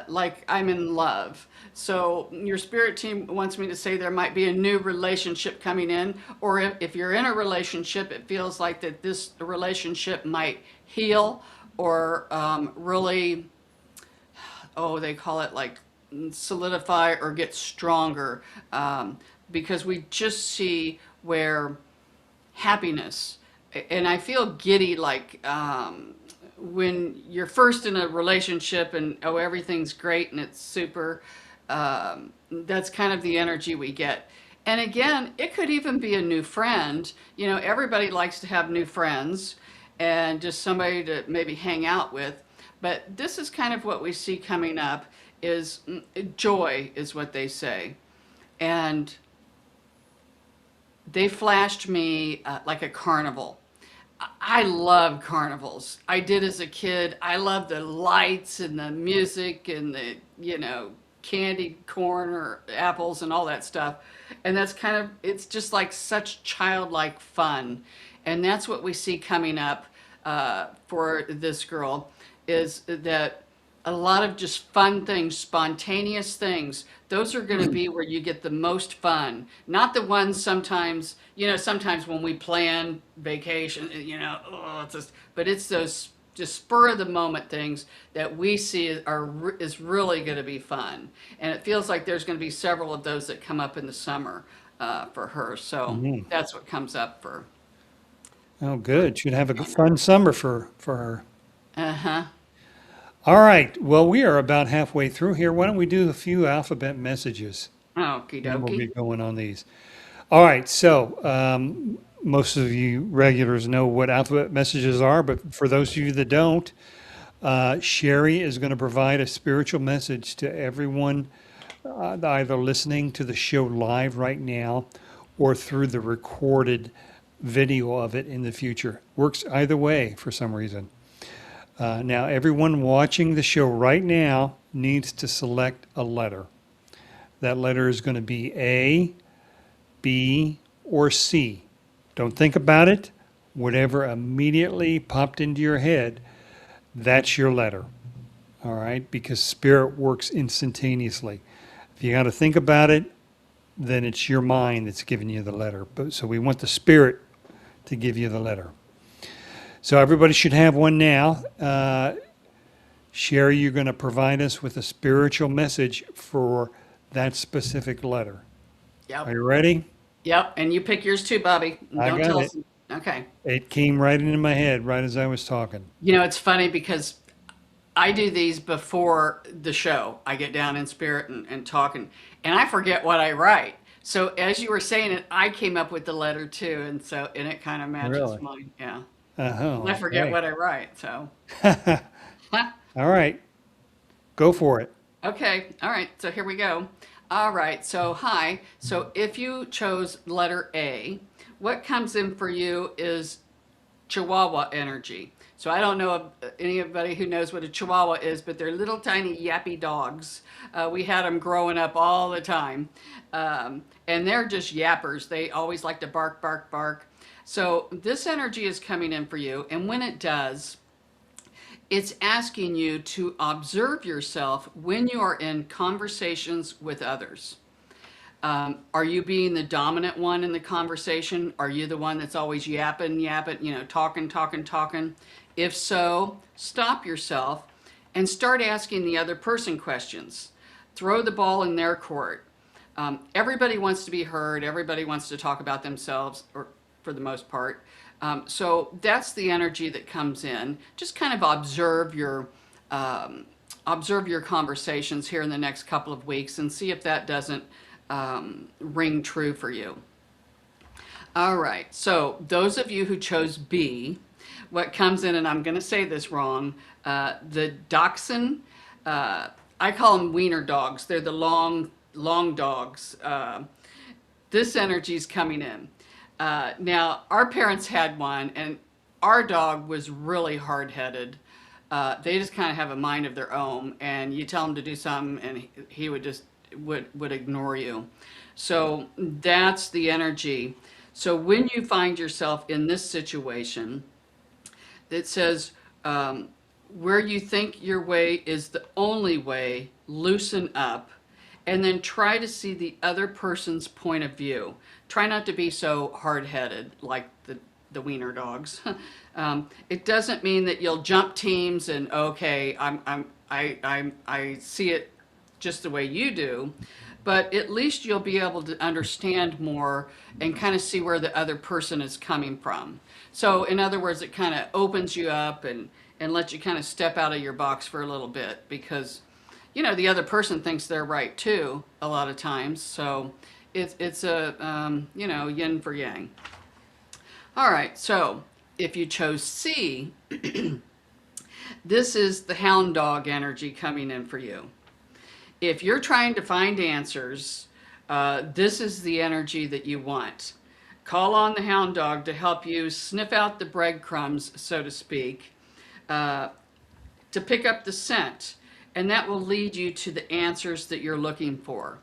like I'm in love. So your spirit team wants me to say there might be a new relationship coming in, or if you're in a relationship, it feels like that this relationship might heal or really, oh, they call it like solidify or get stronger, because we just see where happiness, and I feel giddy like when you're first in a relationship and oh, everything's great and it's super. That's kind of the energy we get. And again, it could even be a new friend. Everybody likes to have new friends and just somebody to maybe hang out with. But this is kind of what we see coming up is joy is what they say. And they flashed me like a carnival. I love carnivals. I did as a kid. I love the lights and the music and the, candy corn or apples and all that stuff. And that's kind of, it's just like such childlike fun. And that's what we see coming up. for this girl is that a lot of just fun things, spontaneous things, those are going to be where you get the most fun. Not the ones sometimes, sometimes when we plan vacation, oh, it's just, but it's those just spur of the moment things that we see is really going to be fun. And it feels like there's going to be several of those that come up in the summer for her. So Mhm. that's what comes up for. Oh, good. Should have a fun summer for her. Uh-huh. All right. Well, we are about halfway through here. Why don't we do a few alphabet messages? Okie Then we'll dokie. get going on these. All right. So, most of you regulars know what alphabet messages are, but for those of you that don't, Sherry is going to provide a spiritual message to everyone either listening to the show live right now or through the recorded video of it in the future. Works either way for some reason. Now, everyone watching the show right now needs to select a letter. That letter is going to be A, B, or C. Don't think about it. Whatever immediately popped into your head, that's your letter. All right? Because spirit works instantaneously. If you got to think about it, then it's your mind that's giving you the letter. So we want the spirit to give you the letter. So everybody should have one now. Sherry, you're going to provide us with a spiritual message for that specific letter. Are Yep. you ready? Yep. And you pick yours too, Bobby. And I don't got tell it. us. Okay. It came right into my head right as I was talking. It's funny because I do these before the show. I get down in spirit and talking, and I forget what I write. So as you were saying it, I came up with the letter too, and it kind of matches Really? mine. Yeah. And I Uh-huh. forget Okay. what I write. So, All right. Go for it. okay. All right. So here we go. All right. So, hi. So, if you chose letter A, what comes in for you is Chihuahua energy. So, I don't know if anybody who knows what a Chihuahua is, but they're little tiny yappy dogs. We had them growing up all the time. And they're just yappers. They always like to bark, bark, bark. So, this energy is coming in for you. And when it does, it's asking you to observe yourself when you are in conversations with others. Are you being the dominant one in the conversation? Are you the one that's always yapping, yapping, talking, talking, talking? If so, stop yourself and start asking the other person questions. Throw the ball in their court. Everybody wants to be heard. Everybody wants to talk about themselves, or for the most part. So that's the energy that comes in. Just kind of observe your conversations here in the next couple of weeks and see if that doesn't ring true for you. All right. So those of you who chose B, what comes in, and I'm going to say this wrong, the dachshund. I call them wiener dogs. They're the long dogs. This energy is coming in. Now, our parents had one, and our dog was really hard-headed. They just kind of have a mind of their own, and you tell him to do something, and he would just would ignore you. So that's the energy. So when you find yourself in this situation, it says, where you think your way is the only way, loosen up, and then try to see the other person's point of view. Try not to be so hard-headed like the wiener dogs. It doesn't mean that you'll jump teams and okay, I see it just the way you do, but at least you'll be able to understand more and kind of see where the other person is coming from. So in other words, it kind of opens you up and lets you kind of step out of your box for a little bit because the other person thinks they're right too a lot of times. So it's a yin for yang. All right, so if you chose C, this is the hound dog energy coming in for you. If you're trying to find answers, this is the energy that you want. Call on the hound dog to help you sniff out the breadcrumbs, so to speak, to pick up the scent, and that will lead you to the answers that you're looking for.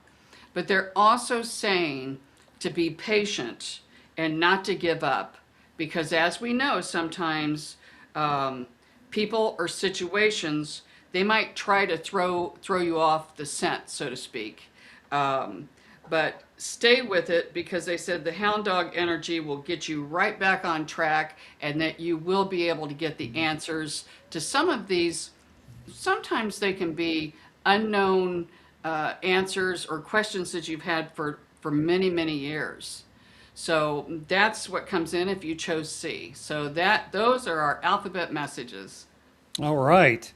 But they're also saying to be patient and not to give up, because as we know, sometimes um, people or situations, they might try to throw you off the scent, so to speak. Um, but stay with it, because they said the hound dog energy will get you right back on track, and that you will be able to get the answers to some of these. Sometimes they can be unknown answers or questions that you've had for many, many years. So that's what comes in if you chose C. So those are our alphabet messages. All right.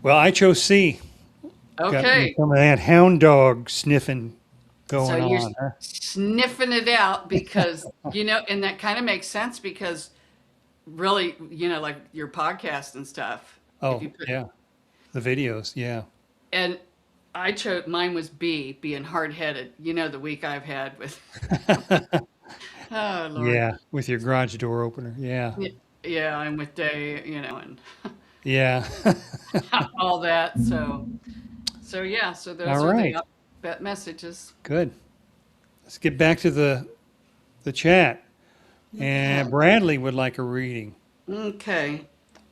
Well, I chose C. Got Okay, some of that hound dog sniffing so going you're on, huh? sniffing it out because, and that kind of makes sense because really, like your podcast and stuff, if Oh, you put, yeah. The videos, yeah. and I chose, mine was B, being hard headed. The week I've had with, oh Lord. Yeah, with your garage door opener. Yeah. Yeah, I'm with Day, and Yeah. all that. So yeah, so All those are the right. alphabet messages. Good. Let's get back to the chat. Okay. And Bradley would like a reading. Okay.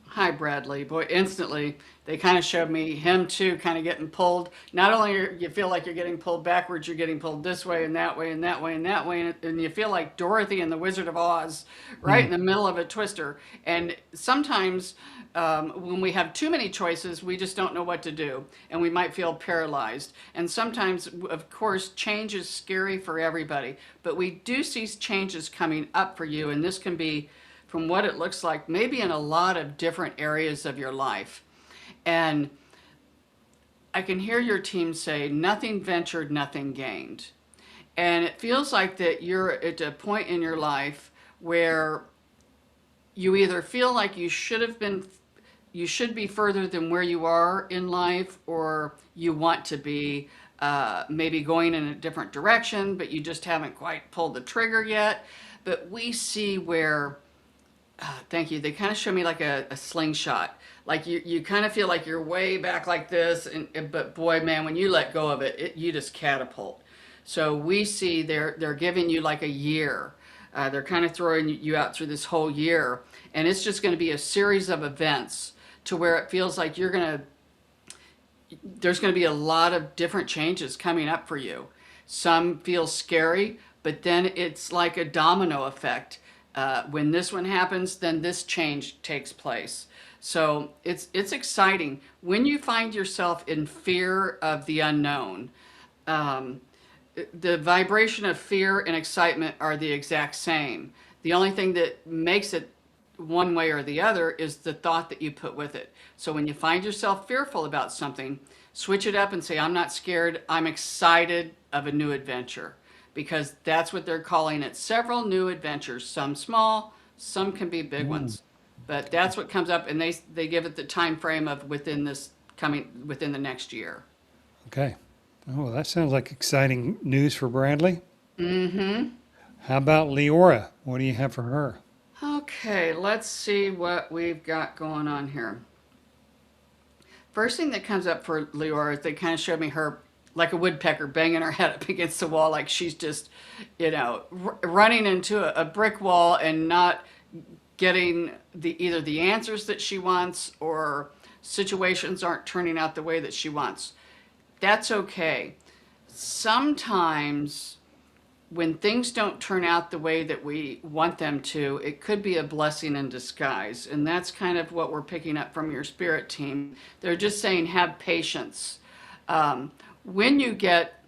Hi, Bradley. Boy, instantly they kind of showed me him too, kind of getting pulled. Not only you feel like you're getting pulled backwards, you're getting pulled this way and that way and that way and that way, and you feel like Dorothy and the Wizard of Oz, right Hmm. in the middle of a twister. And sometimes when we have too many choices, we just don't know what to do, and we might feel paralyzed. And sometimes, of course, change is scary for everybody, but we do see changes coming up for you, and this can be from what it looks like, maybe in a lot of different areas of your life. And I can hear your team say, nothing ventured, nothing gained. And it feels like that you're at a point in your life where you either feel like you should be further than where you are in life, or you want to be maybe going in a different direction, but you just haven't quite pulled the trigger yet. But we see where thank you. They kind of show me like a slingshot. Like you kind of feel like you're way back like this, but boy, man, when you let go of it, you just catapult. So we see they're giving you like a year. They're kind of throwing you out through this whole year, and it's just going to be a series of events to where it feels like there's going to be a lot of different changes coming up for you. Some feel scary, but then it's like a domino effect. When this one happens, then this change takes place. So it's exciting when you find yourself in fear of the unknown. Um, the vibration of fear and excitement are the exact same. The only thing that makes it one way or the other is the thought that you put with it. So when you find yourself fearful about something, switch it up and say, I'm not scared, I'm excited of a new adventure. Because that's what they're calling it. Several new adventures, some small, some can be big Hmm. ones. But that's what comes up, and they give it the time frame of within the next year. Okay. Oh, that sounds like exciting news for Bradley. Mm-hmm. How about Leora? What do you have for her? Okay, let's see what we've got going on here. First thing that comes up for Leora is they kind of showed me her like a woodpecker banging her head up against the wall, like she's just, running into a brick wall and not getting either the answers that she wants, or situations aren't turning out the way that she wants. That's okay. Sometimes when things don't turn out the way that we want them to, it could be a blessing in disguise. And that's kind of what we're picking up from your spirit team. They're just saying, have patience. When you get,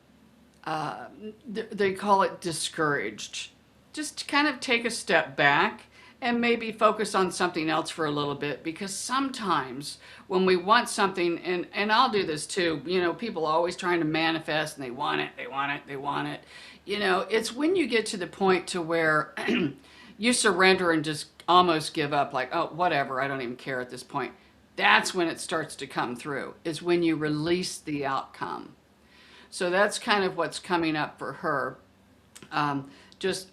they call it discouraged, just kind of take a step back and maybe focus on something else for a little bit, because sometimes when we want something, and I'll do this too, people always trying to manifest, and they want it, they want it, they want it. It's when you get to the point to where you surrender and just almost give up, like, oh, whatever, I don't even care at this point. That's when it starts to come through, is when you release the outcome. So that's kind of what's coming up for her. Just,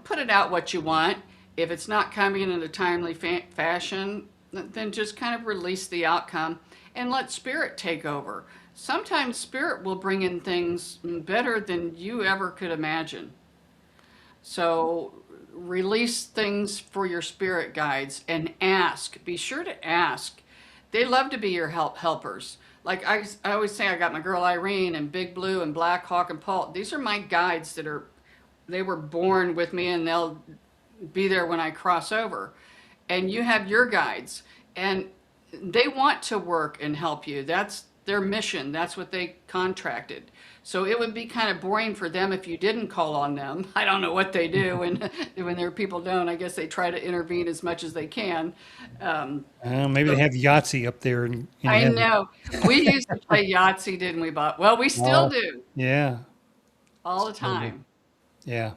put it out what you want. If it's not coming in a timely fashion, then just kind of release the outcome and let spirit take over. Sometimes spirit will bring in things better than you ever could imagine. So release things for your spirit guides and ask. Be sure to ask. They love to be your helpers. Like I always say, I got my girl Irene and Big Blue and Black Hawk and Paul. These are my guides that are, they were born with me and they'll be there when I cross over. And you have your guides and they want to work and help you. That's their mission. That's what they contracted. So it would be kind of boring for them if you didn't call on them. I don't know what they do when when their people don't. I guess they try to intervene as much as they can. Um, Maybe they so have Yahtzee up there in I heaven. know we used to play Yahtzee, didn't we, Bob? Well, we still Oh, do yeah. all the Still do. time. Yeah.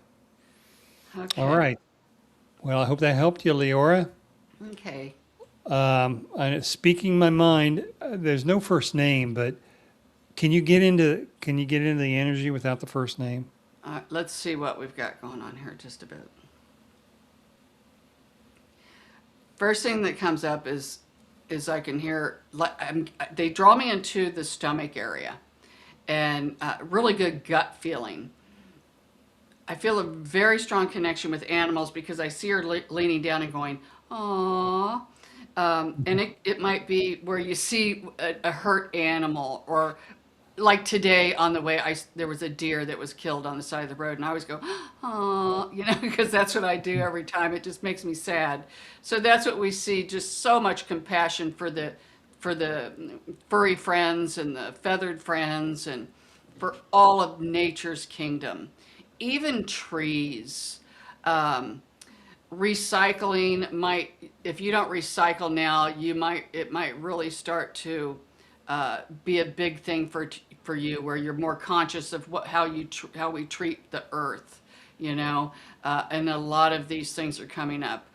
All Okay. right. Well, I hope that helped you, Leora. Okay. Speaking my mind, there's no first name, but can you get into the energy without the first name? Let's see what we've got going on here just a bit. First thing that comes up is I can hear they draw me into the stomach area and really good gut feeling. I feel a very strong connection with animals because I see her leaning down and going, "Aww." And it might be where you see a hurt animal, or like today on the way, there was a deer that was killed on the side of the road, and I always go, "Oh," because that's what I do every time. It just makes me sad. So that's what we see. Just so much compassion for the furry friends and the feathered friends, and for all of nature's kingdom, even trees. Um, Recycling might, if you don't recycle now, it might really start to be a big thing for you, where you're more conscious of how we treat the earth, and a lot of these things are coming up.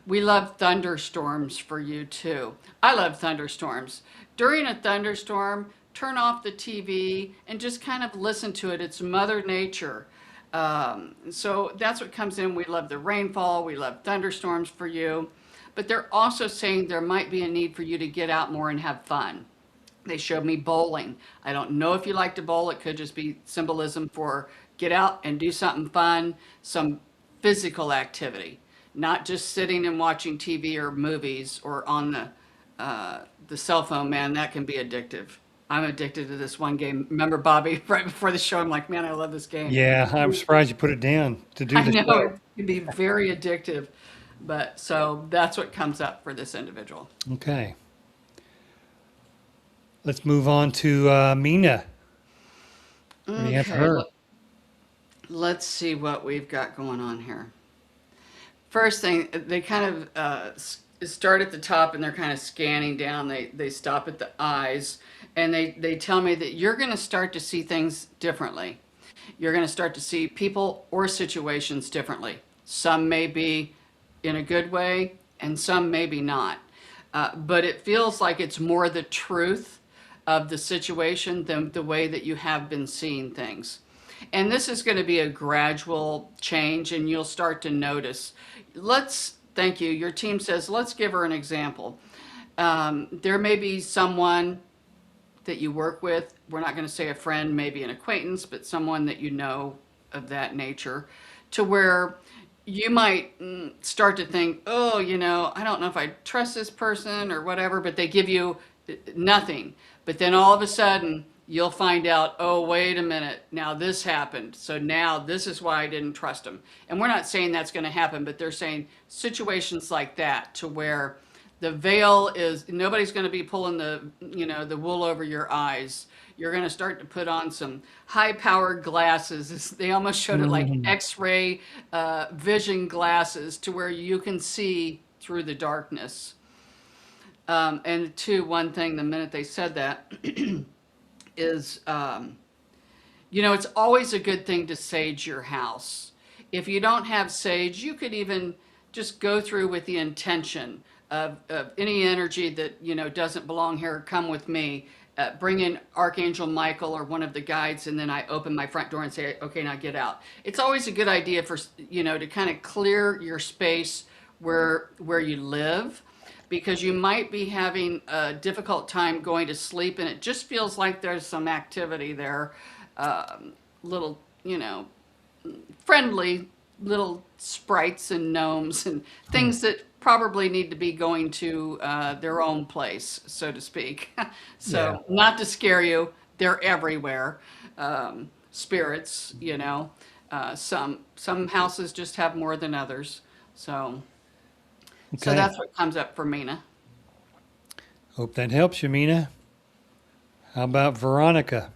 We love thunderstorms for you too. I love thunderstorms. During a thunderstorm, turn off the TV and just kind of listen to it. It's Mother Nature. So that's what comes in. We love the rainfall. We love thunderstorms for you. But they're also saying there might be a need for you to get out more and have fun. They showed me bowling. I don't know if you like to bowl. It could just be symbolism for get out and do something fun, some physical activity, not just sitting and watching TV or movies or on the cell phone. Man, that can be addictive. I'm addicted to this one game. Remember, Bobby, right before the show, I'm like, man, I love this game. Yeah, I'm surprised you put it down to do I the know show. it can be very addictive, but so that's what comes up for this individual. Okay. Let's move on to Mina. What do you have for Okay, her? let's see what we've got going on here. First thing, they kind of start at the top and they're kind of scanning down. They stop at the eyes and they tell me that you're going to start to see things differently. You're going to start to see people or situations differently. Some may be in a good way and some maybe not. But it feels like it's more the truth of the situation than the way that you have been seeing things. And this is going to be a gradual change, and you'll start to notice. Thank you. Your team says, let's give her an example. There may be someone that you work with. We're not going to say a friend, maybe an acquaintance, but someone that you know of that nature, to where you might start to think, oh, I don't know if I trust this person or whatever, but they give you nothing. But then all of a sudden, you'll find out, oh, wait a minute, now this happened. So now this is why I didn't trust them. And we're not saying that's going to happen, but they're saying situations like that, to where the veil is, nobody's going to be pulling the wool over your eyes. You're going to start to put on some high powered glasses. They almost showed it like Mm, X-ray vision glasses, to where you can see through the darkness. And two, one thing, the minute they said that, is, it's always a good thing to sage your house. If you don't have sage, you could even just go through with the intention of any energy that, doesn't belong here, come with me. Bring in Archangel Michael or one of the guides, and then I open my front door and say, okay, now get out. It's always a good idea for, to kind of clear your space where you live, because you might be having a difficult time going to sleep and it just feels like there's some activity there, little, friendly little sprites and gnomes and things that probably need to be going to their own place, so to speak. Yeah. So, not to scare you, they're everywhere. Spirits, you know. Some houses just have more than others. So, so Okay. that's what comes up for Mina. Hope that helps you, Mina. How about Veronica?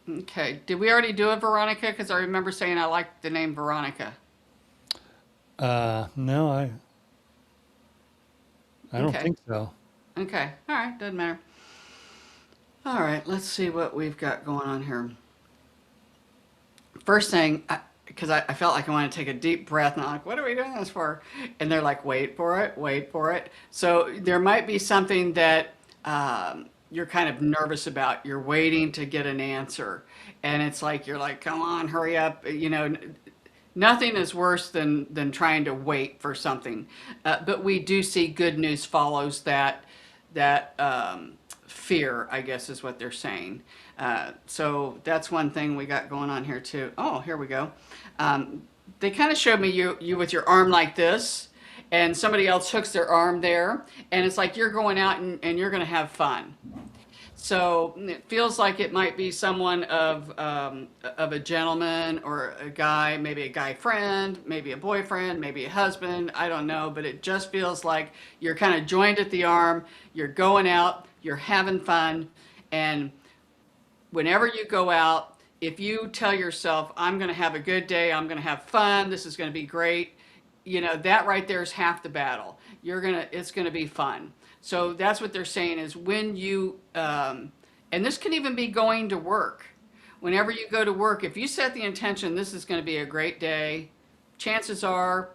Okay. Did we already do a Veronica? Because I remember saying I like the name Veronica. No, I don't Okay. think so. Okay. All right. Doesn't matter. All right. Let's see what we've got going on here. First thing, because I felt like I wanted to take a deep breath, and I'm like, what are we doing this for? And they're like, wait for it, wait for it. So there might be something that you're kind of nervous about. You're waiting to get an answer. And it's like, you're like, come on, hurry up. You know, nothing is worse than trying to wait for something. But we do see good news follows that fear, I guess is what they're saying. So that's one thing we got going on here too. Oh, here we go. They kind of showed me you with your arm like this, and somebody else hooks their arm there, and it's like you're going out and you're going to have fun. So it feels like it might be someone of a gentleman or a guy, maybe a guy friend, maybe a boyfriend, maybe a husband. I don't know, but it just feels like you're kind of joined at the arm. You're going out, you're having fun, and whenever you go out, if you tell yourself, I'm going to have a good day, I'm going to have fun, this is going to be great, you know, that right there is half the battle. It's going to be fun. So that's what they're saying is when you, and this can even be going to work. Whenever you go to work, if you set the intention, this is going to be a great day, chances are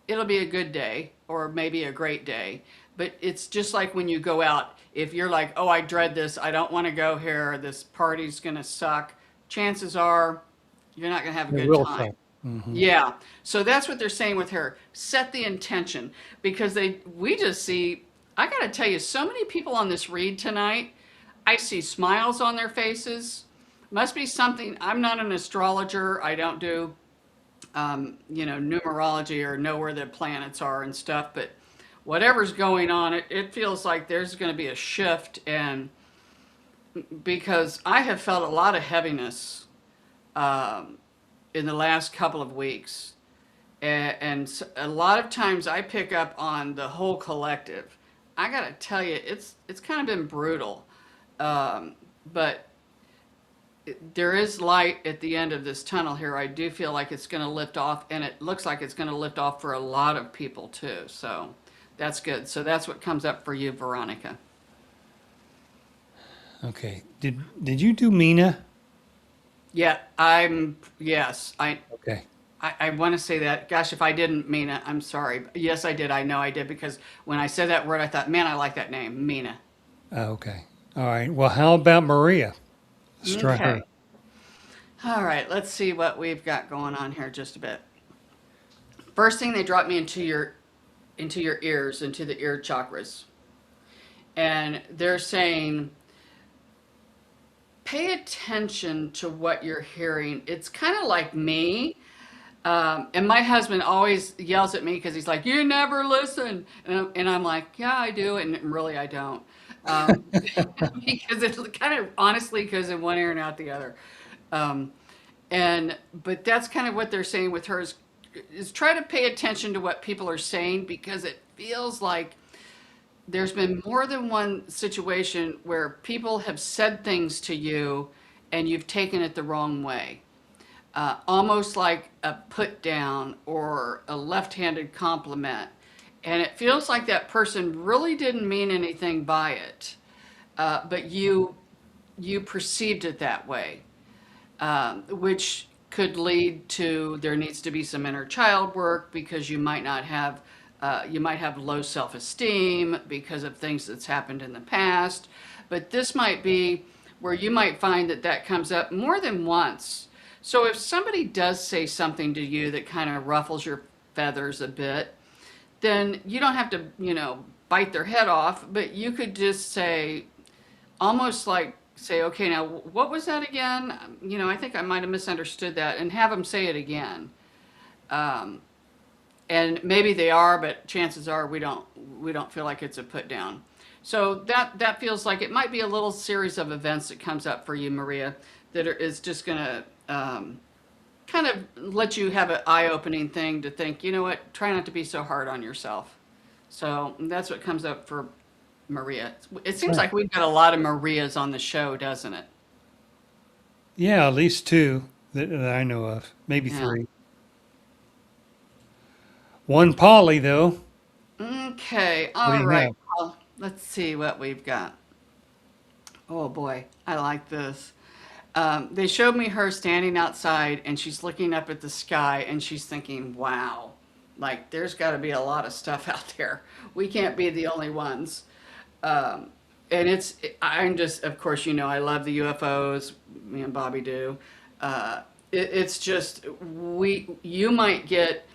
it'll be a good day or maybe a great day. But it's just like when you go out, if you're like, oh, I dread this, I don't want to go here, this party's going to suck, chances are you're not going to have a It good will time. suck. Hmm. Yeah. So that's what they're saying with her. Set the intention because we just see, I got to tell you, so many people on this read tonight, I see smiles on their faces. Must be something. I'm not an astrologer. I don't do you know, numerology or know where the planets are and stuff, but whatever's going on, it feels like there's going to be a shift. And because I have felt a lot of heaviness um, in the last couple of weeks, and a lot of times I pick up on the whole collective. I got to tell you, it's kind of been brutal, but there is light at the end of this tunnel here. I do feel like it's going to lift off, and it looks like it's going to lift off for a lot of people too. So that's good. So that's what comes up for you, Veronica. Okay. Did you do Mina? Yeah, yes, Okay. I want to say that. Gosh, if I didn't, Mina, I'm sorry. Yes, I did. I know I did because when I said that word, I thought, man, I like that name, Mina. Okay. All right. Well, how about Maria? Let's try her. Okay. All right, let's see what we've got going on here just a bit. First thing they drop me into your ears, into the ear chakras. And they're saying pay attention to what you're hearing. It's kind of like me. And my husband always yells at me because he's like, "You never listen," and I'm like, "Yeah, I do," and really I don't, because it's kind of honestly goes in one ear and out the other. Um, and but that's kind of what they're saying with her is try to pay attention to what people are saying because it feels like there's been more than one situation where people have said things to you and you've taken it the wrong way. Almost like a put down or a left handed compliment. And it feels like that person really didn't mean anything by it, but you perceived it that way, which could lead to there needs to be some inner child work because you might have low self-esteem because of things that's happened in the past. But this might be where you might find that comes up more than once. So if somebody does say something to you that kind of ruffles your feathers a bit, then you don't have to, you know, bite their head off, but you could just say, almost like say, okay, now what was that again? You know, I think I might have misunderstood that, and have them say it again. And maybe they are, but chances are we don't feel like it's a put down. So that feels like it might be a little series of events that comes up for you, Maria, is just going to kind of let you have an eye-opening thing to think, you know what, try not to be so hard on yourself. So that's what comes up for Maria. It seems Right. like we've got a lot of Marias on the show, doesn't it? Yeah, at least two that I know of, maybe Yeah. three. One Polly though. Okay. What do All you right. have? Well, let's see what we've got. Oh boy, I like this. They showed me her standing outside and she's looking up at the sky and she's thinking, wow, like there's got to be a lot of stuff out there. We can't be the only ones. Um, I'm just, of course, I love the UFOs. Me and Bobby do. Uh, it's just, you might get,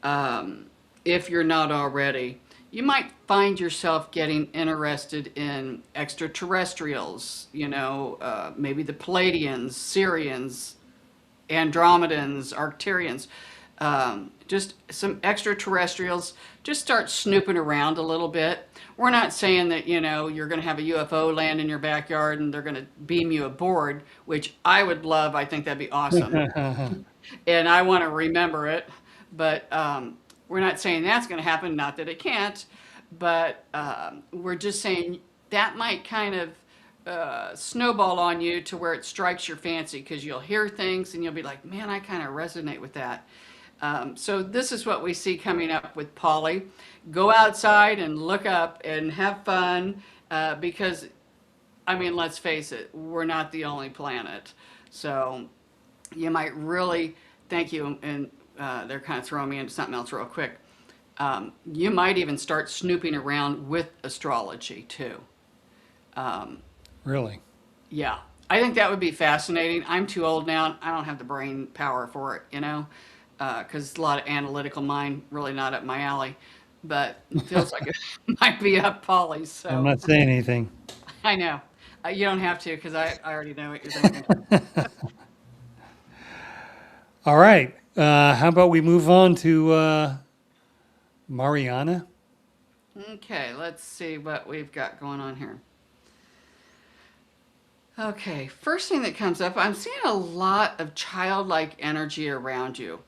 um, if you're not already, you might find yourself getting interested in extraterrestrials, maybe the Palladians, Syrians, Andromedans, Arcturians, just some extraterrestrials. Just start snooping around a little bit. We're not saying that, you're going to have a UFO land in your backyard and they're going to beam you aboard, which I would love. I think that'd be awesome. And I want to remember it. But we're not saying that's going to happen, not that it can't, but we're just saying that might kind of snowball on you to where it strikes your fancy because you'll hear things and you'll be like, man, I kind of resonate with that. So this is what we see coming up with Polly. Go outside and look up and have fun because, I mean, let's face it, we're not the only planet. So you might really, thank you, and they're kind of throwing me into something else real quick. You might even start snooping around with astrology too. Really? Yeah, I think that would be fascinating. I'm too old now. I don't have the brain power for it, because it's a lot of analytical mind, really not up my alley. But it feels like it might be up Polly's. I'm So not saying anything. I know. You don't have to because I already know what you're thinking. All right. How about we move on to Mariana? Okay, let's see what we've got going on here. Okay, first thing that comes up, I'm seeing a lot of childlike energy around you.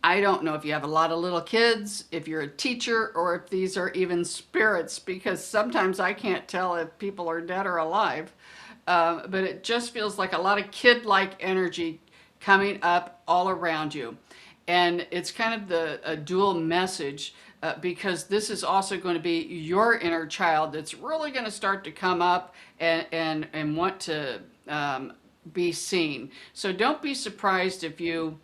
I don't know if you have a lot of little kids, if you're a teacher, or if these are even spirits, because sometimes I can't tell if people are dead or alive. But it just feels like a lot of kid-like energy coming up all around you. And it's kind of a dual message because this is also going to be your inner child that's really going to start to come up and want to be seen. So don't be surprised if you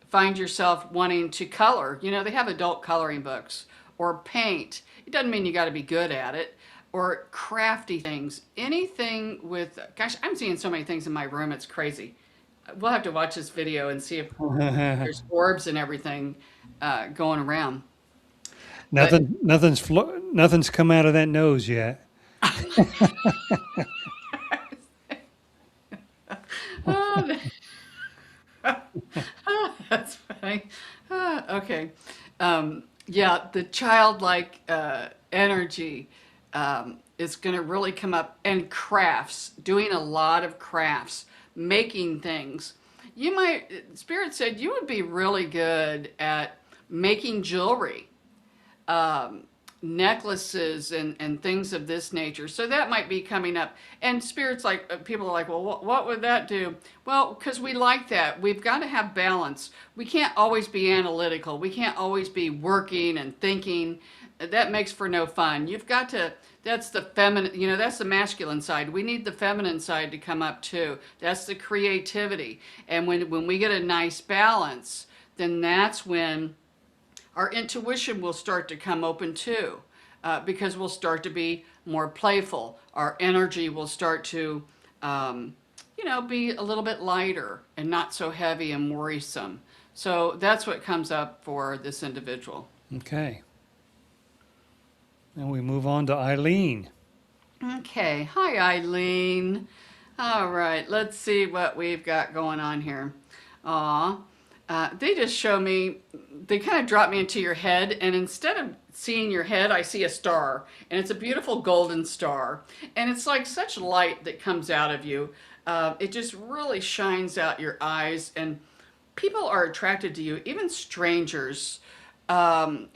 find yourself wanting to color. They have adult coloring books or paint. It doesn't mean you got to be good at it or crafty things. Anything with, gosh, I'm seeing so many things in my room. It's crazy. We'll have to watch this video and see if there's orbs and everything going around. But Nothing's come out of that nose yet. oh, that's funny. Okay. Yeah, the childlike energy is going to really come up, and crafts, doing a lot of crafts, making things. Spirit said you would be really good at making jewelry, um, necklaces and things of this nature. So that might be coming up. And spirits like people are like, well, what would that do? Well, because we like that. We've got to have balance. We can't always be analytical. We can't always be working and thinking. That makes for no fun. You've got to. That's the feminine. That's the masculine side. We need the feminine side to come up too. That's the creativity. And when we get a nice balance, then that's when our intuition will start to come open too, because we'll start to be more playful. Our energy will start to, be a little bit lighter and not so heavy and worrisome. So that's what comes up for this individual. Okay. And we move on to Eileen. Okay. Hi, Eileen. All right. Let's see what we've got going on here. Aw. They just show me, they kind of drop me into your head, and instead of seeing your head, I see a star, and it's a beautiful golden star, and it's like such light that comes out of you. It just really shines out your eyes, and people are attracted to you, even strangers. Um,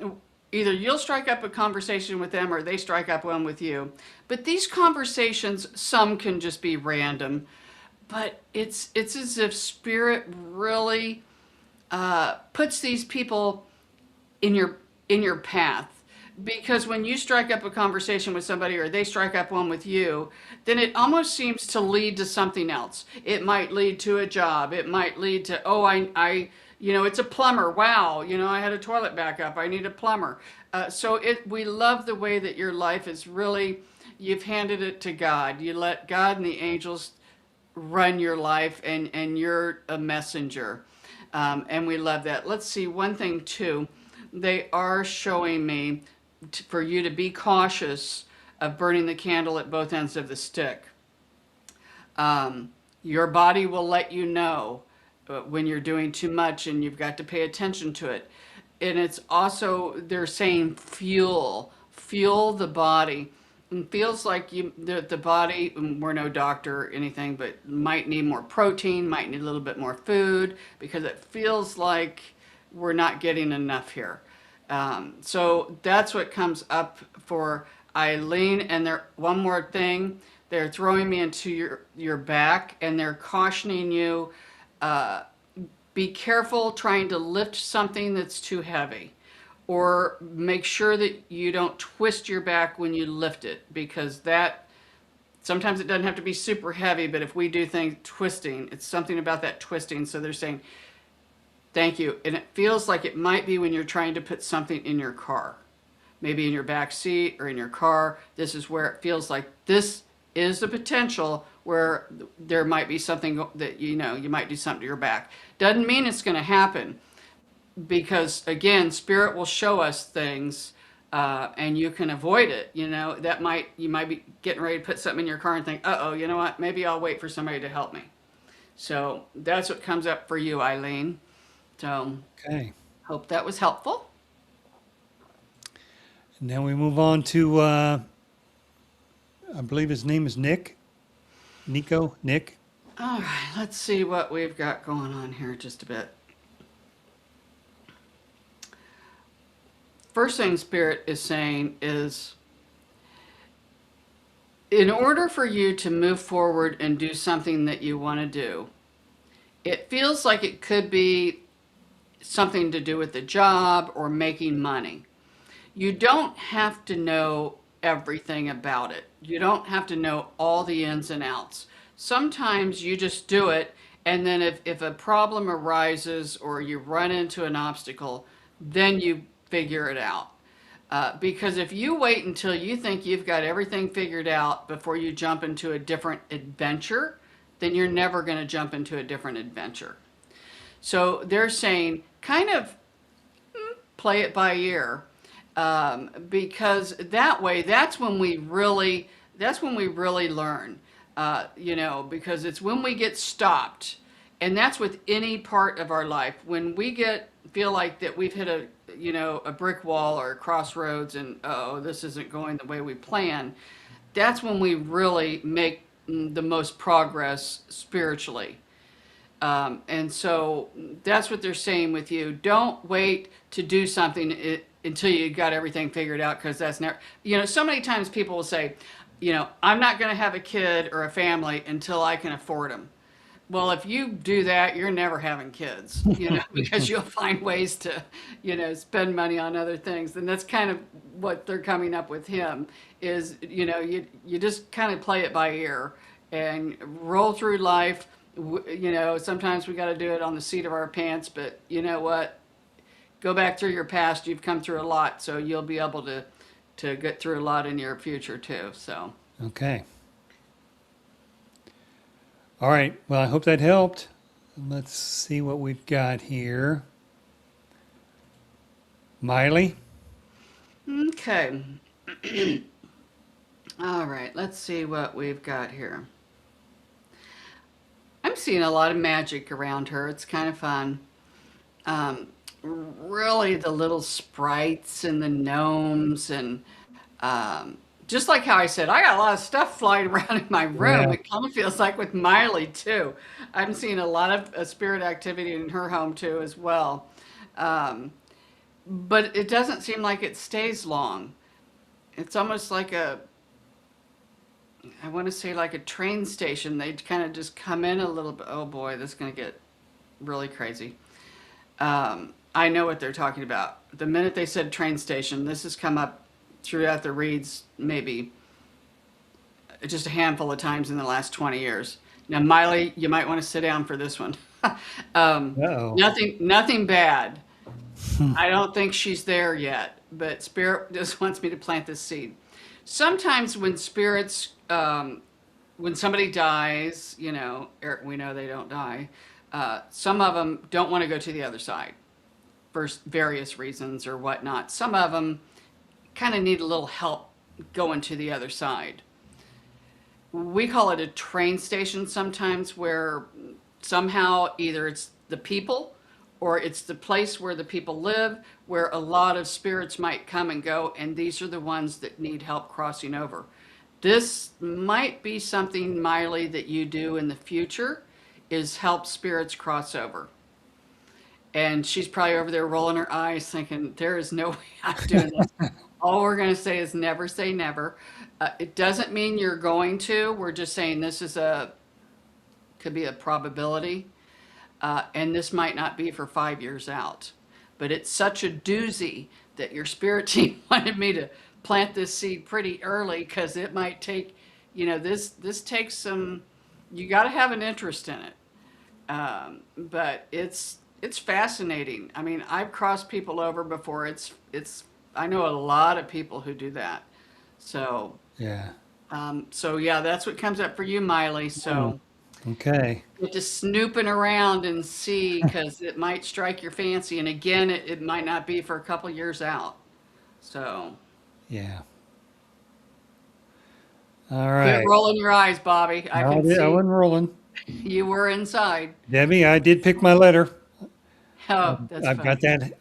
Either you'll strike up a conversation with them or they strike up one with you. But these conversations, some can just be random, but it's as if spirit really puts these people in your path, because when you strike up a conversation with somebody or they strike up one with you, then it almost seems to lead to something else. It might lead to a job, it might lead to, oh, I it's a plumber, wow, I had a toilet backup, I need a plumber. So we love the way that your life is really, you've handed it to God, you let God and the angels run your life, and you're a messenger. And we love that. Let's see, one thing too, they are showing me for you to be cautious of burning the candle at both ends of the stick. Your body will let you know when you're doing too much, and you've got to pay attention to it. And it's also, they're saying fuel the body. It feels like the body, and we're no doctor or anything, but might need more protein, might need a little bit more food, because it feels like we're not getting enough here. So that's what comes up for Eileen. And one more thing, they're throwing me into your back, and they're cautioning you, be careful trying to lift something that's too heavy, or make sure that you don't twist your back when you lift it, because that sometimes it doesn't have to be super heavy, but if we do things twisting, it's something about that twisting. So they're saying thank you. And it feels like it might be when you're trying to put something in your car, maybe in your back seat or in your car. This is where it feels like this is the potential where there might be something that you might do something to your back. Doesn't mean it's going to happen, because again, spirit will show us things, and you can avoid it. You might be getting ready to put something in your car and think, uh-oh, you know what, maybe I'll wait for somebody to help me. So that's what comes up for you, Eileen. So Okay. hope that was helpful. And then we move on to, I believe his name is Nick. Nick. All right, let's see what we've got going on here just a bit. First thing Spirit is saying is, in order for you to move forward and do something that you want to do, it feels like it could be something to do with the job or making money. You don't have to know everything about it. You don't have to know all the ins and outs. Sometimes you just do it, and then if a problem arises or you run into an obstacle, then you figure it out. Because if you wait until you think you've got everything figured out before you jump into a different adventure, then you're never going to jump into a different adventure. So they're saying kind of play it by ear, because that way, that's when we really learn. Because it's when we get stopped, and that's with any part of our life. When we feel like that we've hit a brick wall or a crossroads, and oh, this isn't going the way we plan, that's when we really make the most progress spiritually. And so that's what they're saying with you. Don't wait to do something until you got everything figured out, because that's never, so many times people will say, I'm not going to have a kid or a family until I can afford them. Well, if you do that, you're never having kids, because you'll find ways to, spend money on other things. And that's kind of what they're coming up with him is, you just kind of play it by ear and roll through life. Sometimes we got to do it on the seat of our pants, but you know what? Go back through your past. You've come through a lot, so you'll be able to get through a lot in your future too. So. Okay. All right. Well, I hope that helped. Let's see what we've got here. Miley. Okay. All right. Let's see what we've got here. I'm seeing a lot of magic around her. It's kind of fun. um, really the little sprites and the gnomes and um, just like how I said, I got a lot of stuff flying around in my room. Yeah. It kind of feels like with Miley too. I'm seeing a lot of spirit activity in her home too as well. Um, but it doesn't seem like it stays long. It's almost like I want to say like a train station. They kind of just come in a little bit. Oh boy, this is going to get really crazy. I know what they're talking about. The minute they said train station, this has come up throughout the reads maybe just a handful of times in the last 20 years. Now, Miley, you might want to sit down for this one. Uh-oh. Nothing bad. I don't think she's there yet, but Spirit just wants me to plant this seed. Sometimes when spirits, when somebody dies, we know they don't die. Some of them don't want to go to the other side for various reasons or whatnot. Some of them kind of need a little help going to the other side. We call it a train station sometimes, where somehow either it's the people or it's the place where the people live, where a lot of spirits might come and go, and these are the ones that need help crossing over. This might be something, Miley, that you do in the future, is help spirits cross over. And she's probably over there rolling her eyes thinking, there is no way I'm doing this. All we're going to say is never say never. It doesn't mean you're going to. We're just saying this is could be a probability. And this might not be for 5 years out. But it's such a doozy that your spirit team wanted me to plant this seed pretty early, because it might take, this takes some, you got to have an interest in it. But it's fascinating. I mean, I've crossed people over before. I know a lot of people who do that. So, Yeah. so yeah, that's what comes up for you, Miley. Hmm. So Okay. get to snooping around and see, because it might strike your fancy. And again, it might not be for a couple years out. So Yeah. All quit right. rolling your eyes, Bobby. I can I see wasn't rolling. you were inside. Debbie, I did pick my letter. Oh, that's funny.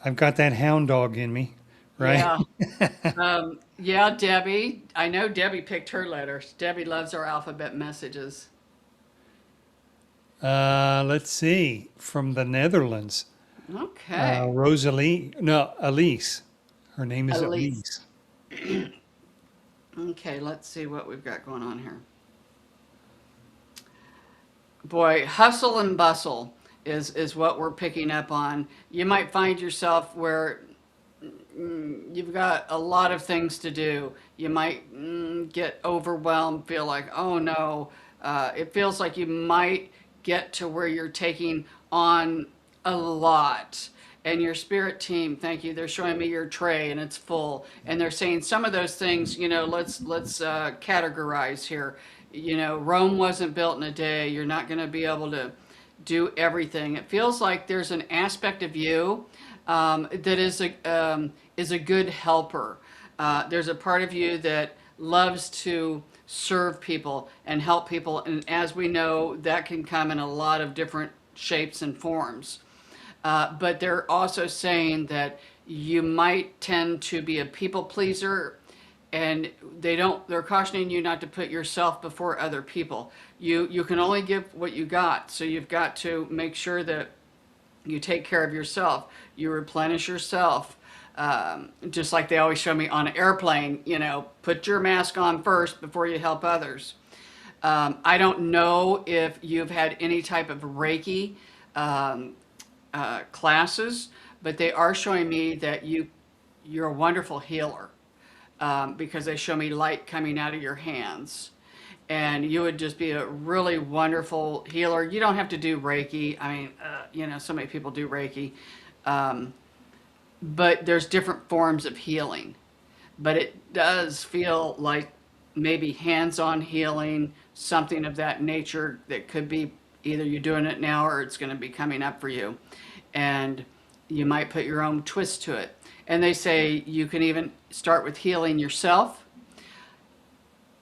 I've got that hound dog in me, right? Yeah. Yeah, Debbie. I know Debbie picked her letters. Debbie loves our alphabet messages. Let's see. From the Netherlands. Okay. Rosalie, no, Elise. Her name is Elise. Elise. Okay, let's see what we've got going on here. Boy, hustle and bustle is what we're picking up on. You might find yourself where you've got a lot of things to do. You might get overwhelmed, feel like, oh no. It feels like you might get to where you're taking on a lot. And your spirit team, thank you. They're showing me your tray and it's full. And they're saying some of those things. Let's categorize here. Rome wasn't built in a day. You're not going to be able to do everything. It feels like there's an aspect of you that is a good helper. There's a part of you that loves to serve people and help people, and as we know, that can come in a lot of different shapes and forms. But they're also saying that you might tend to be a people pleaser, and they're cautioning you not to put yourself before other people. You can only give what you got, so you've got to make sure that you take care of yourself, you replenish yourself. Just like they always show me on an airplane, put your mask on first before you help others. I don't know if you've had any type of Reiki classes, but they are showing me that you're a wonderful healer, because they show me light coming out of your hands. And you would just be a really wonderful healer. You don't have to do Reiki. I mean, so many people do Reiki. But there's different forms of healing. But it does feel like maybe hands-on healing, something of that nature, that could be either you're doing it now or it's going to be coming up for you. And you might put your own twist to it. And they say you can even start with healing yourself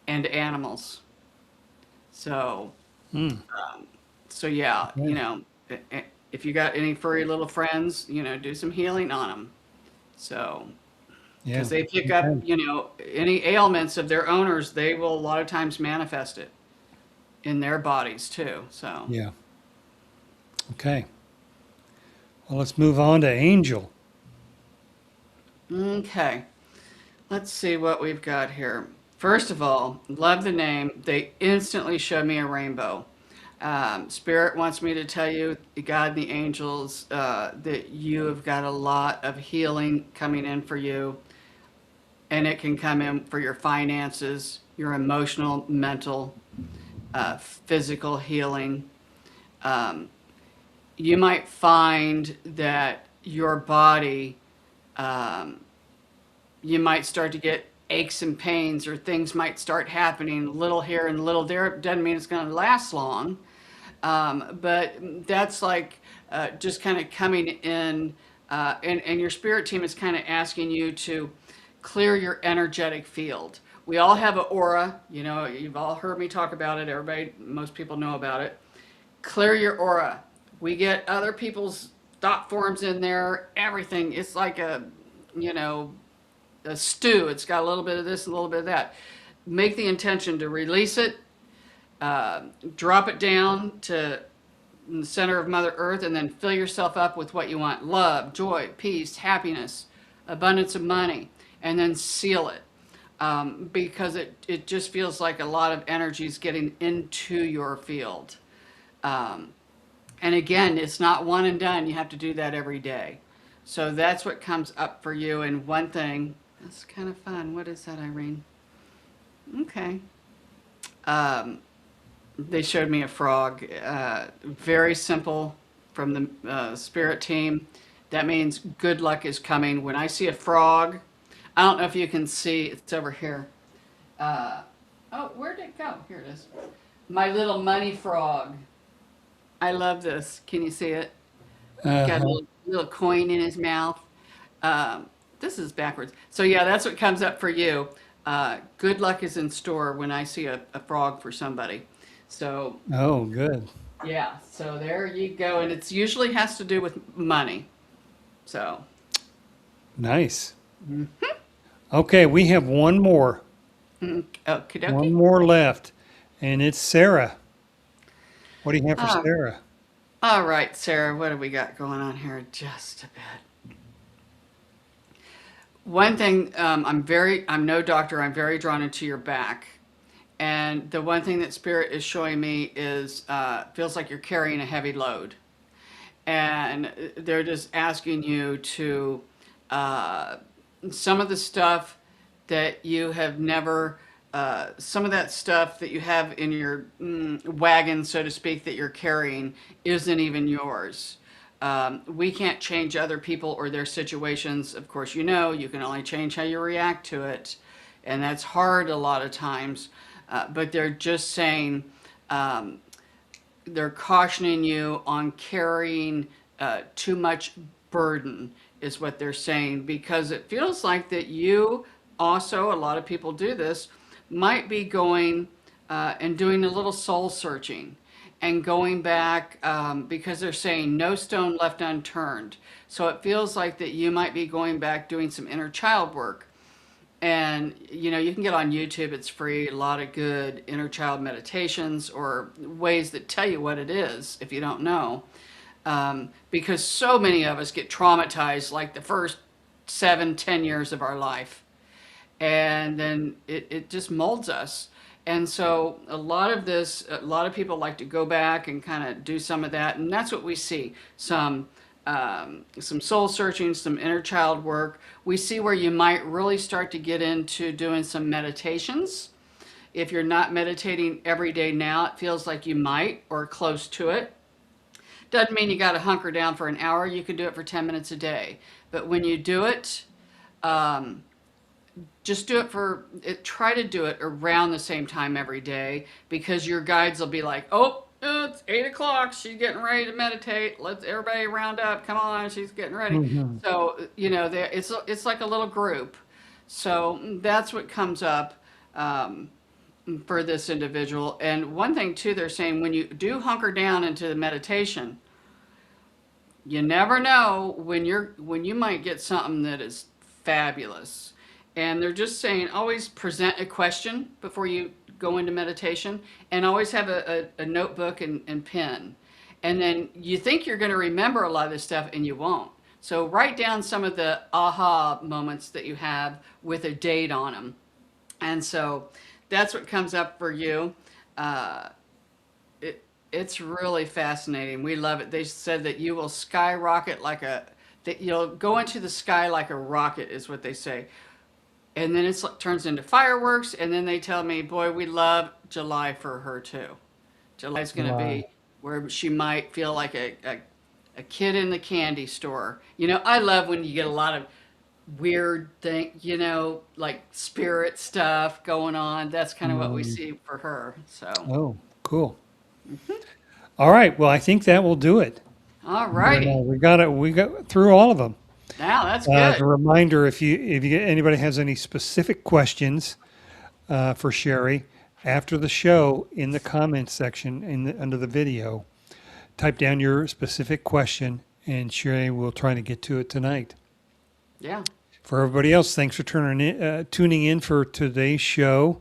and animals. So, Hmm. so yeah, Okay. if you got any furry little friends, you know, do some healing on them. So, Yeah. because they pick up, Okay. you know, any ailments of their owners, they will a lot of times manifest it in their bodies too. So, Yeah. Okay. Well, let's move on to Angel. okay. Let's see what we've got here. First of all, love the name. They instantly showed me a rainbow. Spirit wants me to tell you, God and the angels, that you have got a lot of healing coming in for you, and it can come in for your finances, your emotional, mental, physical healing. Um, you might find that your body, um, you might start to get aches and pains, or things might start happening a little here and a little there. It doesn't mean it's going to last long. But that's like just kind of coming in, and your spirit team is kind of asking you to clear your energetic field. We all have an aura, you know, you've all heard me talk about it. Everybody, most people know about it. Clear your aura. We get other people's thought forms in there, everything. It's like you know, a stew. It's got a little bit of this, a little bit of that. Make the intention to release it, uh, drop it down to the center of Mother Earth, and then fill yourself up with what you want: love, joy, peace, happiness, abundance of money, and then seal it. Because it just feels like a lot of energy is getting into your field. Um, and again, it's not one and done. You have to do that every day. So that's what comes up for you. And one thing, that's kind of fun. What is that, Irene? Okay. Um, they showed me a frog. Very simple from the spirit team. That means good luck is coming. When I see a frog, I don't know if you can see, it's over here. Uh, oh, where'd it go? Here it is. My little money frog. I love this. Can you see it? Got a Uh-huh. little coin in his mouth. Um, this is backwards. So yeah, that's what comes up for you. Good luck is in store when I see a frog for somebody. So Oh, good. yeah, so there you go. And it's usually has to do with money. So, Nice. Okay, we have one more. okie One dokie. more left, and it's Sarah. What do you have for Ah, Sarah? all right, Sarah, what do we got going on here? Just a bit. One thing, I'm no doctor. I'm very drawn into your back. And the one thing that Spirit is showing me is feels like you're carrying a heavy load. And they're just asking you to, uh, some of the stuff that you have never, some of that stuff that you have in your wagon, so to speak, that you're carrying isn't even yours. We can't change other people or their situations. Of course, you know, you can only change how you react to it. And that's hard a lot of times. But they're just saying, um, they're cautioning you on carrying too much burden, is what they're saying, because it feels like that you also, a lot of people do this, might be going and doing a little soul searching and going back, because they're saying no stone left unturned. So it feels like that you might be going back doing some inner child work. And you know, you can get on YouTube, it's free, a lot of good inner child meditations or ways that tell you what it is if you don't know. Because so many of us get traumatized like the first 7, 10 years of our life. And then it just molds us. And so a lot of this, a lot of people like to go back and kind of do some of that. And that's what we see. Some soul searching, some inner child work. We see where you might really start to get into doing some meditations. If you're not meditating every day now, it feels like you might, or close to it. Doesn't mean you got to hunker down for an hour. You can do it for 10 minutes a day. But when you do it, um, just do it for it, try to do it around the same time every day, because your guides will be like, oh, it's 8 o'clock, she's getting ready to meditate, let's everybody round up, come on, she's getting ready. Hmm. So you know, it's like a little group. So that's what comes up, um, for this individual. And one thing too, they're saying when you do hunker down into the meditation, you never know when you might get something that is fabulous. And they're just saying always present a question before you go into meditation, and always have a notebook and pen. And then you think you're going to remember a lot of this stuff and you won't. So write down some of the aha moments that you have with a date on them. And so that's what comes up for you. Uh, it's really fascinating. We love it. They said that you will skyrocket that you'll go into the sky like a rocket, is what they say. And then it turns into fireworks. And then they tell me, boy, we love July for her too. July's going to Wow. be where she might feel like a kid in the candy store. You know, I love when you get a lot of weird thing, like spirit stuff going on. That's kind of what we Mm. see for her. So, Oh, cool. All right. Well, I think that will do it. all righty. We got it. We got through all of them. Now that's As a good. reminder, if anybody has any specific questions for Sherry after the show, in the comments section under the video, type down your specific question, and Sherry will try to get to it tonight. Yeah. For everybody else, thanks for tuning in for today's show.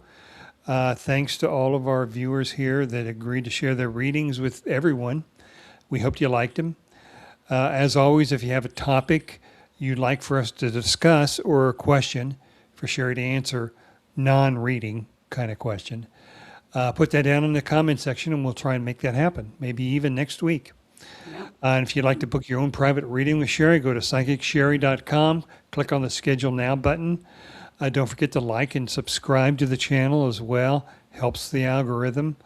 Thanks to all of our viewers here that agreed to share their readings with everyone. We hope you liked them. As always, if you have a topic you'd like for us to discuss or a question for Sherry to answer, non-reading kind of question, put that down in the comment section and we'll try and make that happen, maybe even next week. Yeah. And if you'd like to book your own private reading with Sherry, go to psychicshari.com, click on the Schedule Now button. Don't forget to like and subscribe to the channel as well. Helps the algorithm.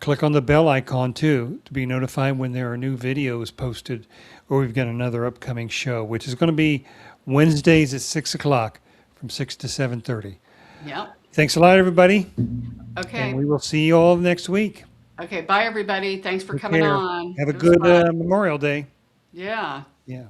Click on the bell icon too to be notified when there are new videos posted, or we've got another upcoming show, which is going to be Wednesdays at 6 o'clock from 6 to 7:30. Yeah. Thanks a lot, everybody, and Okay. we will see you all next week. Okay. Bye, everybody. Thanks for Take coming care. on. Have a It was good fun. Memorial Day. Yeah. Yeah.